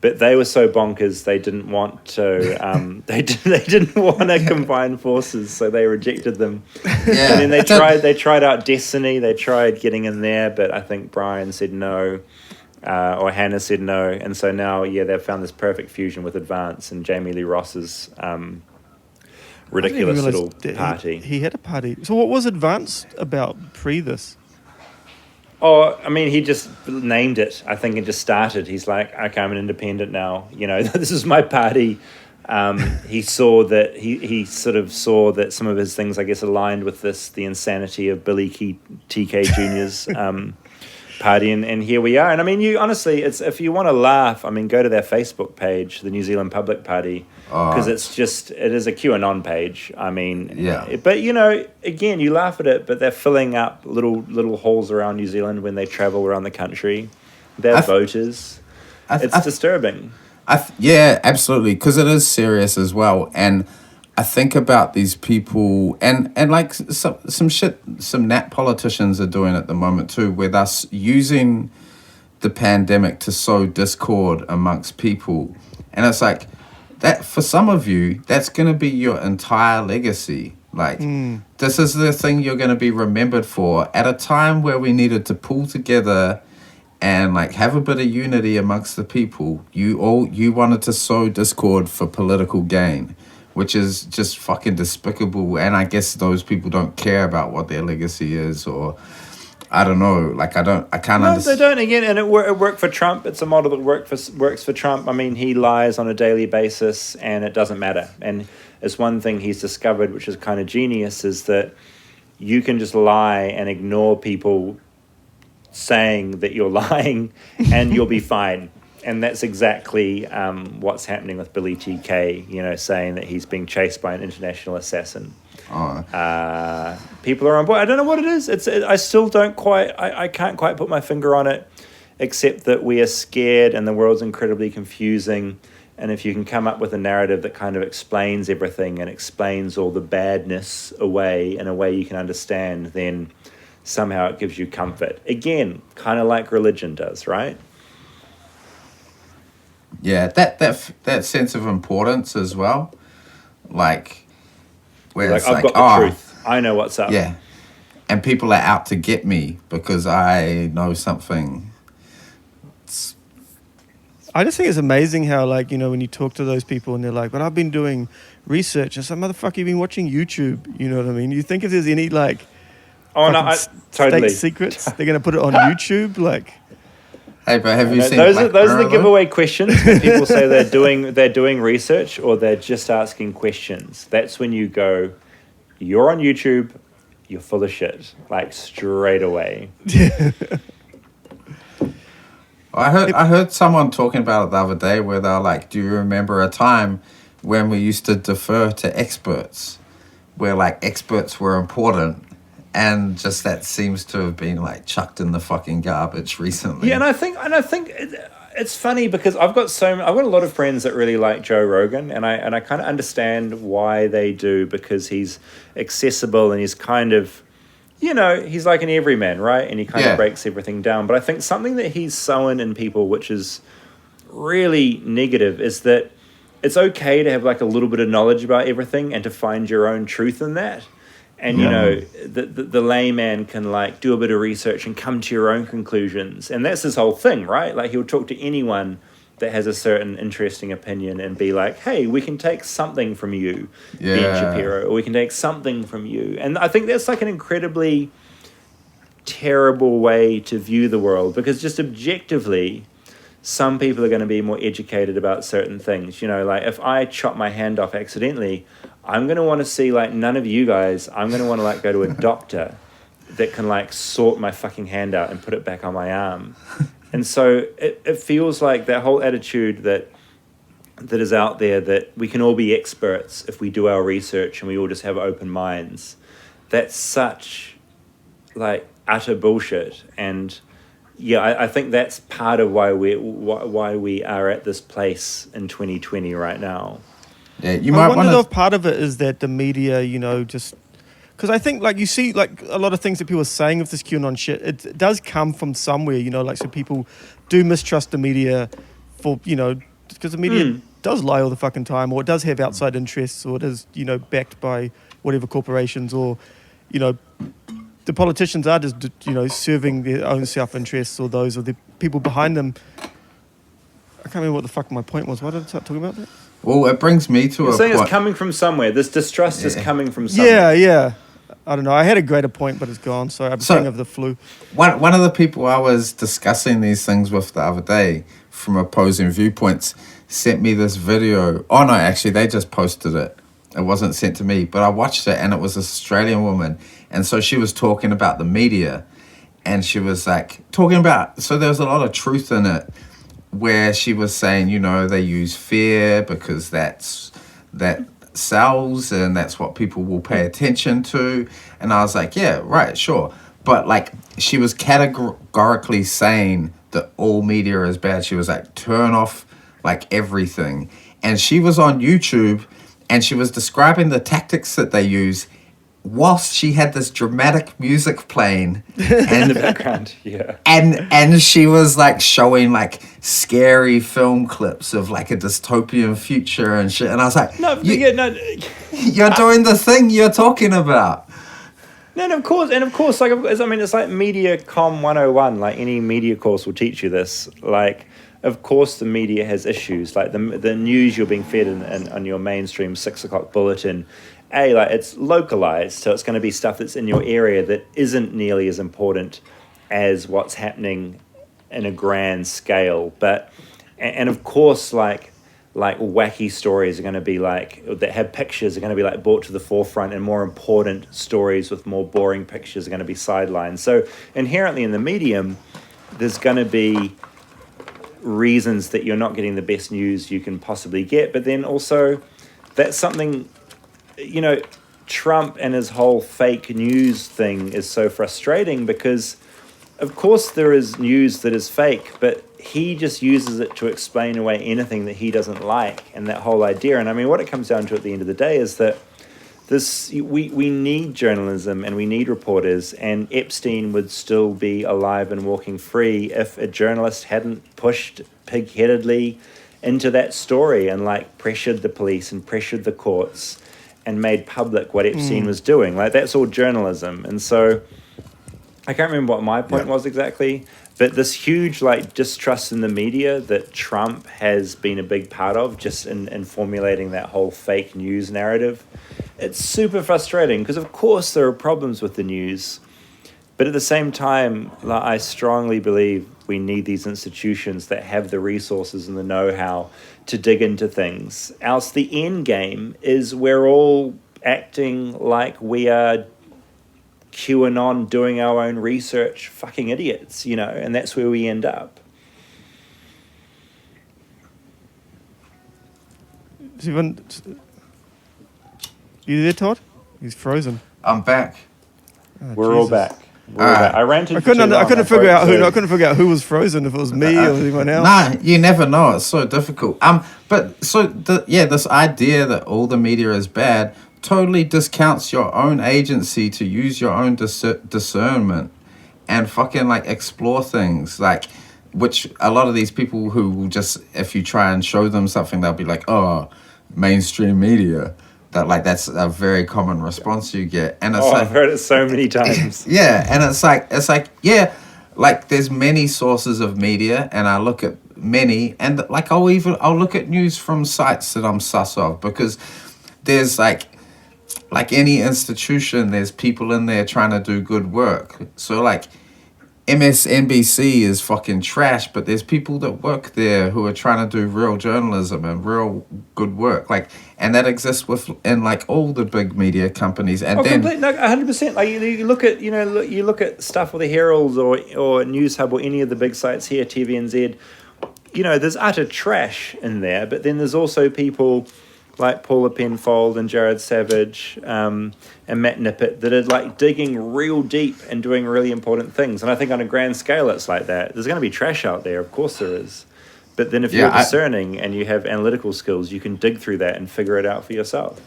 But they were so bonkers they didn't want to. They didn't want to combine forces, so they rejected them. Yeah. And then they tried out Destiny. They tried getting in there, but I think Brian said no. Or Hannah said no, and so now, they've found this perfect fusion with Advance and Jamie Lee Ross's ridiculous little party. He had a party. So what was Advance about pre this? Oh, I mean, he just named it, I think, and just started. He's like, okay, I'm an independent now. This is my party. He saw that he sort of saw that some of his things, I guess, aligned with the insanity of Billy TK Jr.'s party, and here we are. And I mean, you honestly, if you want to laugh, I mean, go to their Facebook page, the New Zealand Public Party, because it is a QAnon page. I mean, but again, you laugh at it, but they're filling up little halls around New Zealand when they travel around the country. They're voters. It's disturbing. Yeah, absolutely, because it is serious as well. And I think about these people and like some shit some Nat politicians are doing at the moment too, with us using the pandemic to sow discord amongst people. And it's like that for some of you, that's going to be your entire legacy. Like, this is the thing you're going to be remembered for at a time where we needed to pull together and like have a bit of unity amongst the people. You wanted to sow discord for political gain, which is just fucking despicable. And I guess those people don't care about what their legacy is or I don't know. Like I can't No, they understand. don't. Again, and it worked for Trump. It's a model that works for Trump. I mean, he lies on a daily basis, and it doesn't matter. And it's one thing he's discovered, which is kind of genius, is that you can just lie and ignore people saying that you're lying, and you'll be fine. And that's exactly what's happening with Billy TK. You know, saying that he's being chased by an international assassin. Oh. People are on board. I don't know what it is. I still don't quite. I can't quite put my finger on it, except that we are scared and the world's incredibly confusing. And if you can come up with a narrative that kind of explains everything and explains all the badness away in a way you can understand, then somehow it gives you comfort. Again, kind of like religion does, right? Yeah, that sense of importance as well, like where Like, it's I've like, got the truth. I know what's up. yeah, and people are out to get me because I know something. I just think it's amazing how, like, you know, when you talk to those people and they're like, but I've been doing research. And some motherfucker, you've been watching YouTube. You know what I mean? You think if there's any, like, Oh no, totally. state secrets, they're going to put it on YouTube? Like, Hey, but have you No, seen those Black are the Mirror, though? giveaway questions when people say they're doing research or they're just asking questions. That's when you go, you're on YouTube, you're full of shit, like straight away. I heard someone talking about it the other day where they're like, do you remember a time when we used to defer to experts, where like experts were important, and just that seems to have been like chucked in the fucking garbage recently. Yeah, and I think it's funny because I've got a lot of friends that really like Joe Rogan, and I kind of understand why they do, because he's accessible and he's kind of, you know, he's like an everyman, right? And he kind of breaks everything down. But I think something that he's sown in people, which is really negative, is that it's okay to have like a little bit of knowledge about everything and to find your own truth in that. And, you know, the layman can, like, do a bit of research and come to your own conclusions. And that's his whole thing, right? Like, he'll talk to anyone that has a certain interesting opinion and be like, hey, we can take something from you, Ben Shapiro, or we can take something from you. And I think that's, like, an incredibly terrible way to view the world, because just objectively, some people are going to be more educated about certain things. You know, like, if I chop my hand off accidentally, I'm going to want to see, like, none of you guys, I'm going to want to, like, go to a doctor that can, like, sort my fucking hand out and put it back on my arm. And so it feels like that whole attitude that is out there, that we can all be experts if we do our research and we all just have open minds. That's such, like, utter bullshit. And yeah, I think that's part of why we are at this place in 2020 right now. Yeah, you I might wonder want though to. if part of it is that the media, you know, just because I think, like, you see, like, a lot of things that people are saying with this QAnon shit, it does come from somewhere, you know, like, so people do mistrust the media for, you know, because the media does lie all the fucking time, or it does have outside interests, or it is, you know, backed by whatever corporations, or, you know, the politicians are just, you know, serving their own self-interests or those of the people behind them. I can't remember what the fuck my point was. Why did I start talking about that? Well, it brings me to You're a saying point. it's coming from somewhere. This distrust is coming from somewhere. Yeah, yeah. I don't know. I had a greater point, but it's gone. So I'm thinking of the flu. One of the people I was discussing these things with the other day from opposing viewpoints sent me this video. Oh, no, actually, they just posted it. It wasn't sent to me, but I watched it, and it was an Australian woman. And so she was talking about the media, and she was like talking about, so there was a lot of truth in it, where she was saying, you know, they use fear because that sells and that's what people will pay attention to. And I was like, yeah, right, sure. But like, she was categorically saying that all media is bad. She was like, turn off like everything. And she was on YouTube and she was describing the tactics that they use whilst she had this dramatic music playing In the background, yeah. and she was like showing like scary film clips of like a dystopian future and shit, and I was like, No, you're doing the thing you're talking about. No, and of course, like, I mean, it's like Media Com 101. Like, any media course will teach you this. Like, of course, the media has issues. Like, the news you're being fed on your mainstream 6 o'clock bulletin, like, it's localized, so it's going to be stuff that's in your area that isn't nearly as important as what's happening in a grand scale. But and of course, like wacky stories are going to be like that have pictures are going to be like brought to the forefront, and more important stories with more boring pictures are going to be sidelined. So inherently in the medium, there's going to be reasons that you're not getting the best news you can possibly get. But then also, that's something, you know, Trump and his whole fake news thing is so frustrating because, of course, there is news that is fake, but he just uses it to explain away anything that he doesn't like, and that whole idea. And I mean, what it comes down to at the end of the day is that we need journalism and we need reporters, and Epstein would still be alive and walking free if a journalist hadn't pushed pig-headedly into that story and like pressured the police and pressured the courts and made public what Epstein was doing. Like, that's all journalism. And so I can't remember what my point was exactly, but this huge like distrust in the media that Trump has been a big part of, just in formulating that whole fake news narrative, it's super frustrating because of course there are problems with the news, but at the same time, like, I strongly believe we need these institutions that have the resources and the know-how to dig into things. Else the end game is we're all acting like we are QAnon doing our own research fucking idiots, you know, and that's where we end up. Stephen, you there, Todd? He's frozen. I'm back. Oh, We're all Jesus. back. We're all back. I ranted. I couldn't figure out who. So I couldn't figure out who was frozen. If it was me or anyone else. Nah, you never know. It's so difficult. But so this idea that all the media is bad totally discounts your own agency to use your own discernment and fucking like explore things, like, which a lot of these people who will just, if you try and show them something, they'll be like, oh, mainstream media. That's a very common response you get. And it's like, I've heard it so many times. yeah, and it's like yeah, like there's many sources of media, and I look at many, and like I'll look at news from sites that I'm sus of, because there's like any institution, there's people in there trying to do good work. So like MSNBC is fucking trash, but there's people that work there who are trying to do real journalism and real good work. Like, and that exists in like all the big media companies. And then 100%. Like you look at, you look at stuff with the Herald or News Hub or any of the big sites here, TVNZ. You know, there's utter trash in there, but then there's also people like Paula Penfold and Jared Savage and Matt Nippert that are like digging real deep and doing really important things. And I think on a grand scale it's like that. There's going to be trash out there, of course there is. But then if you're discerning and you have analytical skills, you can dig through that and figure it out for yourself.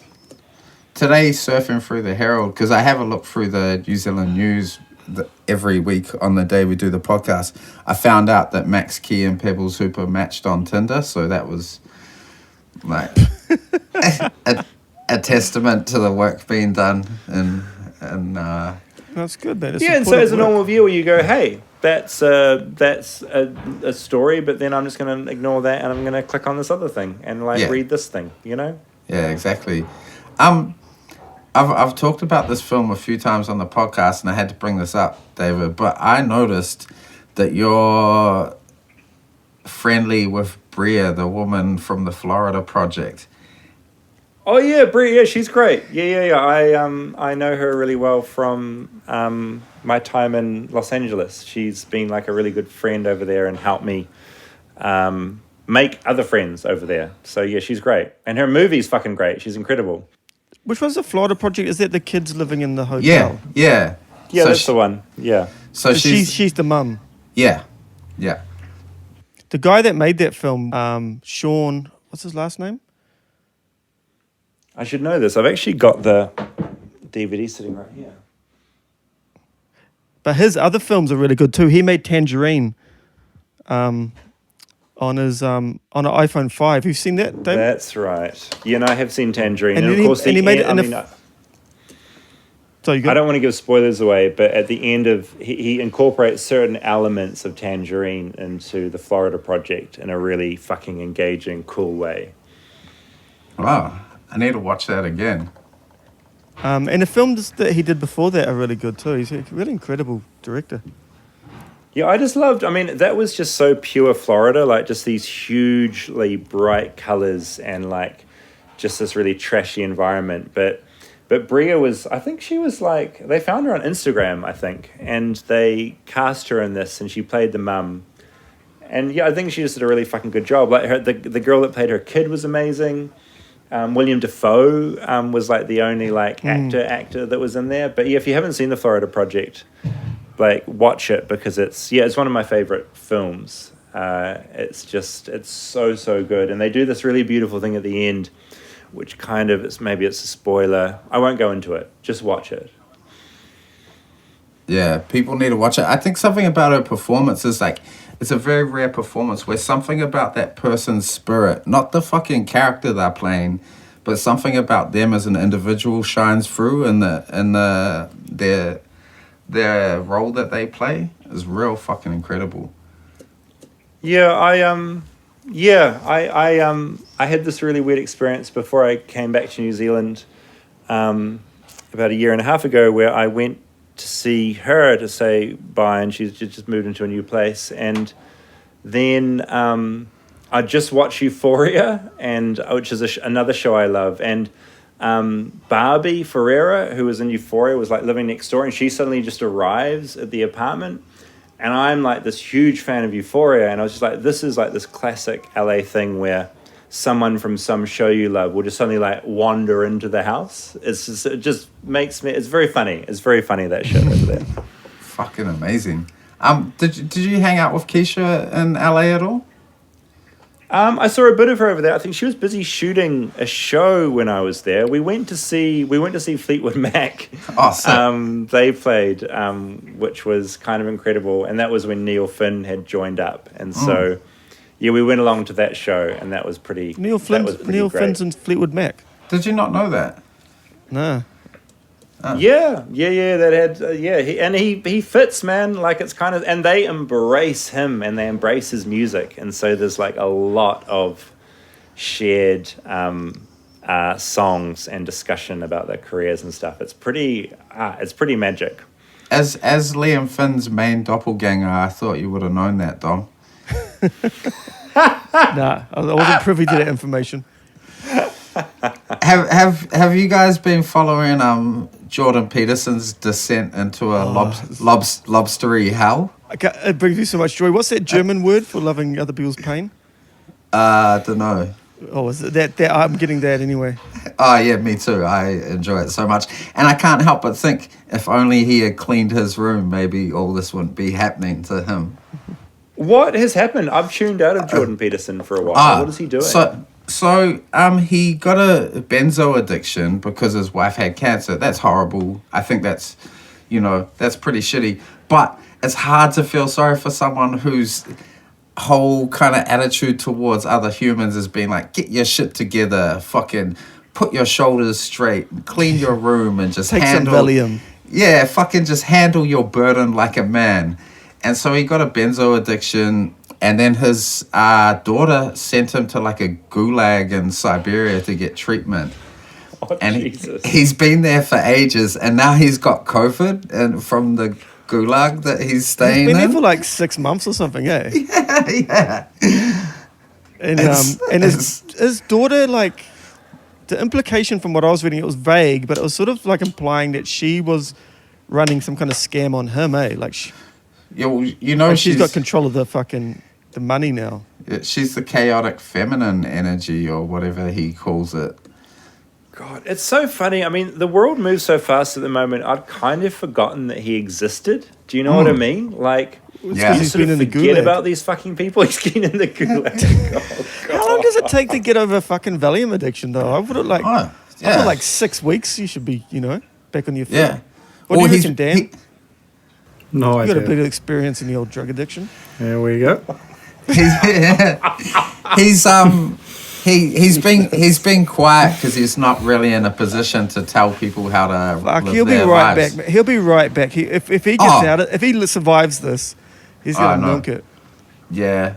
Today, surfing through the Herald, because I have a look through the New Zealand news every week on the day we do the podcast, I found out that Max Key and Pebbles Hooper matched on Tinder, so that was like a testament to the work being done, and That's good, man. Yeah, and so as a normal viewer, you go, hey, that's a story, but then I'm just going to ignore that and I'm going to click on this other thing and read this thing, you know? Yeah, exactly. I've talked about this film a few times on the podcast, and I had to bring this up, David, but I noticed that you're friendly with Bria, the woman from the Florida Project. Oh yeah, Bria, yeah, she's great. Yeah. I know her really well from my time in Los Angeles. She's been like a really good friend over there and helped me make other friends over there. So yeah, she's great. And her movie's fucking great. She's incredible. Which was the Florida Project? Is that the kids living in the hotel? Yeah. Yeah, So that's the one. Yeah. So she's the mum. Yeah. The guy that made that film, Sean, what's his last name? I should know this. I've actually got the DVD sitting right here. But his other films are really good too. He made Tangerine on his on an iPhone 5. You've seen that, David? That's right. Yeah, no, I have seen Tangerine. And And, then of course, he made it in So you I don't want to give spoilers away, but at the end of he incorporates certain elements of Tangerine into the Florida Project in a really fucking engaging, cool way. Wow. I need to watch that again. And the films that he did before that are really good too. He's a really incredible director. Yeah, I just loved. I mean, that was just so pure Florida, like just these hugely bright colors and like just this really trashy environment. But Bria was, I think she was like, they found her on Instagram, I think, and they cast her in this, and she played the mum. And yeah, I think she just did a really fucking good job. Like the girl that played her kid was amazing. William Dafoe was like the only like actor that was in there. But yeah, if you haven't seen the Florida Project, like watch it because it's one of my favorite films. It's so good, and they do this really beautiful thing at the end, which kind of maybe it's a spoiler. I won't go into it. Just watch it. Yeah, people need to watch it. I think something about her performance is like, it's a very rare performance where something about that person's spirit, not the fucking character they're playing, but something about them as an individual shines through in their role that they play is real fucking incredible. Yeah, I had this really weird experience before I came back to New Zealand about a year and a half ago where I went to see her to say bye, and she's just moved into a new place. And then I just watched Euphoria, which is another show I love. And Barbie Farrier, who was in Euphoria, was like living next door, and she suddenly just arrives at the apartment. And I'm like this huge fan of Euphoria, and I was just like, this is like this classic LA thing where someone from some show you love will just suddenly like wander into the house. It just makes me. It's very funny. It's very funny, that shit over there. Fucking amazing. Did you hang out with Keisha in LA at all? I saw a bit of her over there. I think she was busy shooting a show when I was there. We went to see Fleetwood Mac. Oh, sick. They played, which was kind of incredible, and that was when Neil Finn had joined up, and so yeah, we went along to that show, and that was pretty. Neil Finn's in Fleetwood Mac. Did you not know that? No. Oh. Yeah. That had he fits, man. Like it's kind of, and they embrace him and they embrace his music, and so there's like a lot of shared songs and discussion about their careers and stuff. It's pretty magic. As Liam Finn's main doppelganger, I thought you would have known that, Dom. Nah, I wasn't privy to that information. Have you guys been following Jordan Peterson's descent into a lobstery hell? It brings me so much joy. What's that German word for loving other people's pain? Don't know. Oh, is it that I'm getting that anyway. Oh yeah, me too. I enjoy it so much, and I can't help but think if only he had cleaned his room, maybe all this wouldn't be happening to him. What has happened? I've tuned out of Jordan Peterson for a while. What is he doing? So he got a benzo addiction because his wife had cancer. That's horrible. I think that's pretty shitty. But it's hard to feel sorry for someone whose whole kind of attitude towards other humans has been like, get your shit together, fucking put your shoulders straight, clean your room, and just take some Valium. Yeah, fucking just handle your burden like a man. And so he got a benzo addiction. And then his daughter sent him to like a gulag in Siberia to get treatment. Oh, and Jesus. He's been there for ages, and now he's got COVID and from the gulag that he's staying in. He's been there for like 6 months or something, eh? Yeah. And his daughter, like, the implication from what I was reading, it was vague, but it was sort of like implying that she was running some kind of scam on him, eh? Like, she's got control of the money now. She's the chaotic feminine energy or whatever he calls it. God, it's so funny. I mean, the world moves so fast at the moment. I'd kind of forgotten that he existed. Do you know what I mean? Like, yeah. He's been in the gulag. Forget about these fucking people. He's been in the gulag. Oh, God. How long does it take to get over fucking Valium addiction, though? I would have I feel like 6 weeks. You should be, back on your feet. Yeah. What do you reckon, Dan? No You idea. got a bit of experience in the old drug addiction. There we go. He's been quiet because he's not really in a position to tell people how to live he'll be their right lives. back. He'll be right back. If he gets out, if he survives this, he's gonna milk it. Yeah.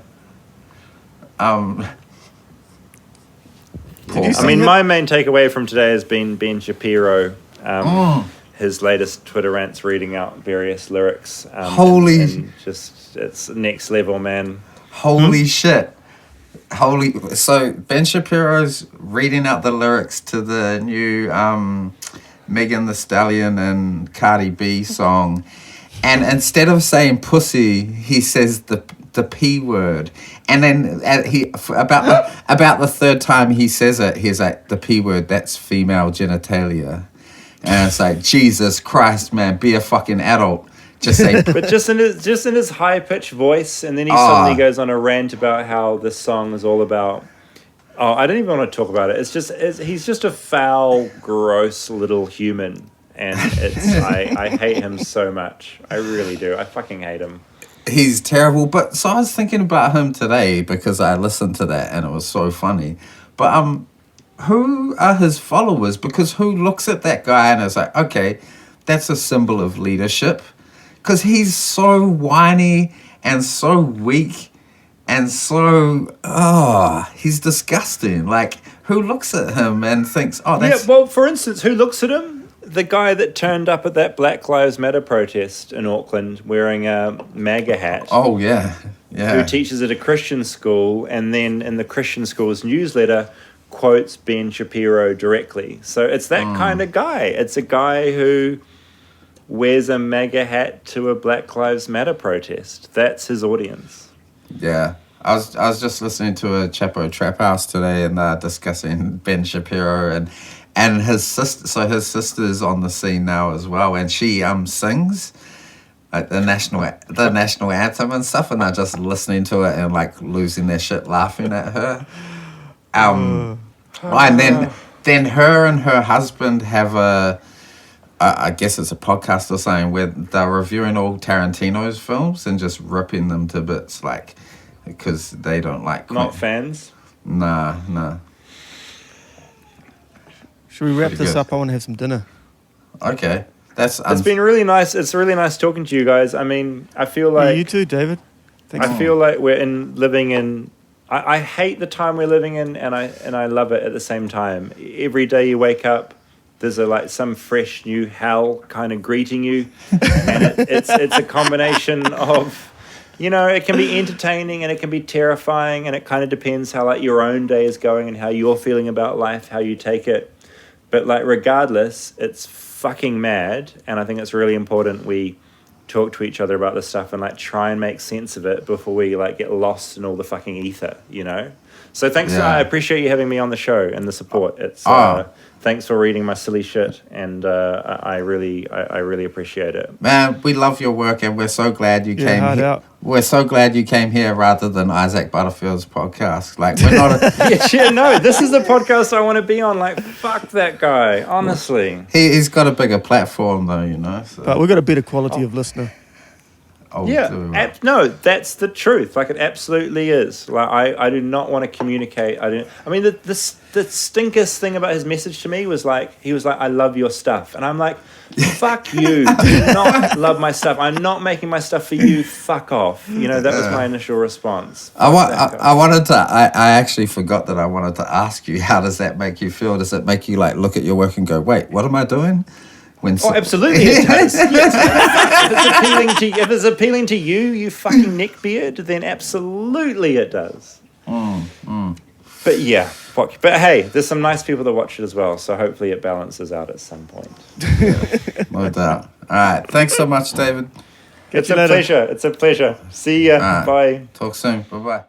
Did you see I mean, him? my main takeaway from today has been Ben Shapiro. his latest Twitter rants, reading out various lyrics. Holy- and just it's next level, man. Holy shit. So Ben Shapiro's reading out the lyrics to the new Megan Thee Stallion and Cardi B song, and instead of saying pussy, he says the P word, and then about the third time he says it, he's like, the P word, that's female genitalia, and it's like, Jesus Christ, man, be a fucking adult. Just say, But just in his high pitched voice, and then he suddenly goes on a rant about how this song is all about. Oh, I don't even want to talk about it. He's just a foul, gross little human, and I hate him so much. I really do. I fucking hate him. he's terrible. But so I was thinking about him today because I listened to that and it was so funny. But who are his followers? Because who looks at that guy and is like, okay, that's a symbol of leadership. Because he's so whiny and so weak and so, he's disgusting. Like, who looks at him and thinks, oh, that's... Yeah, well, for instance, who looks at him? The guy that turned up at that Black Lives Matter protest in Auckland wearing a MAGA hat. Oh, yeah. Yeah. Who teaches at a Christian school, and then in the Christian school's newsletter quotes Ben Shapiro directly. So it's that kind of guy. It's a guy who wears a MAGA hat to a Black Lives Matter protest. That's his audience. Yeah. I was just listening to a Chapo Trap House today and discussing Ben Shapiro and his sister. So his sister's on the scene now as well, and she sings like the national anthem and stuff, and they're just listening to it and like losing their shit laughing at her. And then her and her husband have I guess it's a podcast or something where they're reviewing all Tarantino's films and just ripping them to bits, like, because they don't like... Not fans? Nah. Should we wrap Pretty this good. up? I want to have some dinner. Okay. That's... It's been really nice. It's really nice talking to you guys. I mean, I feel Yeah, like... you too, David. Thanks. I feel like we're living in... I hate the time we're living in, and I love it at the same time. Every day you wake up, there's some fresh new hell kind of greeting you, and it's a combination of, it can be entertaining and it can be terrifying, and it kind of depends how your own day is going and how you're feeling about life, how you take it. But regardless, it's fucking mad, and I think it's really important we talk to each other about this stuff and try and make sense of it before we get lost in all the fucking ether, So thanks. Yeah. I appreciate you having me on the show and the support. It's thanks for reading my silly shit, and I really appreciate it. Man, we love your work, and we're so glad you came hard here. out. We're so glad you came here rather than Isaac Butterfield's podcast. We're not... This is the podcast I want to be on. Fuck that guy, honestly. He's got a bigger platform, though, so... But we've got a better quality of listener. No, that's the truth. It absolutely is. I do not want to communicate. The stinkest thing about his message to me was he was like, I love your stuff. And I'm like, fuck you. Do not love my stuff. I'm not making my stuff for you. Fuck off. That was my initial response. I actually forgot that I wanted to ask you, how does that make you feel? Does it make you look at your work and go, wait, what am I doing? Absolutely it does. Yes. If it's appealing to you, you fucking neckbeard, then absolutely it does. But yeah, fuck. But hey, there's some nice people that watch it as well, so hopefully it balances out at some point. No doubt. All right. Thanks so much, David. It's a pleasure. See ya. Right. Bye. Talk soon. Bye-bye.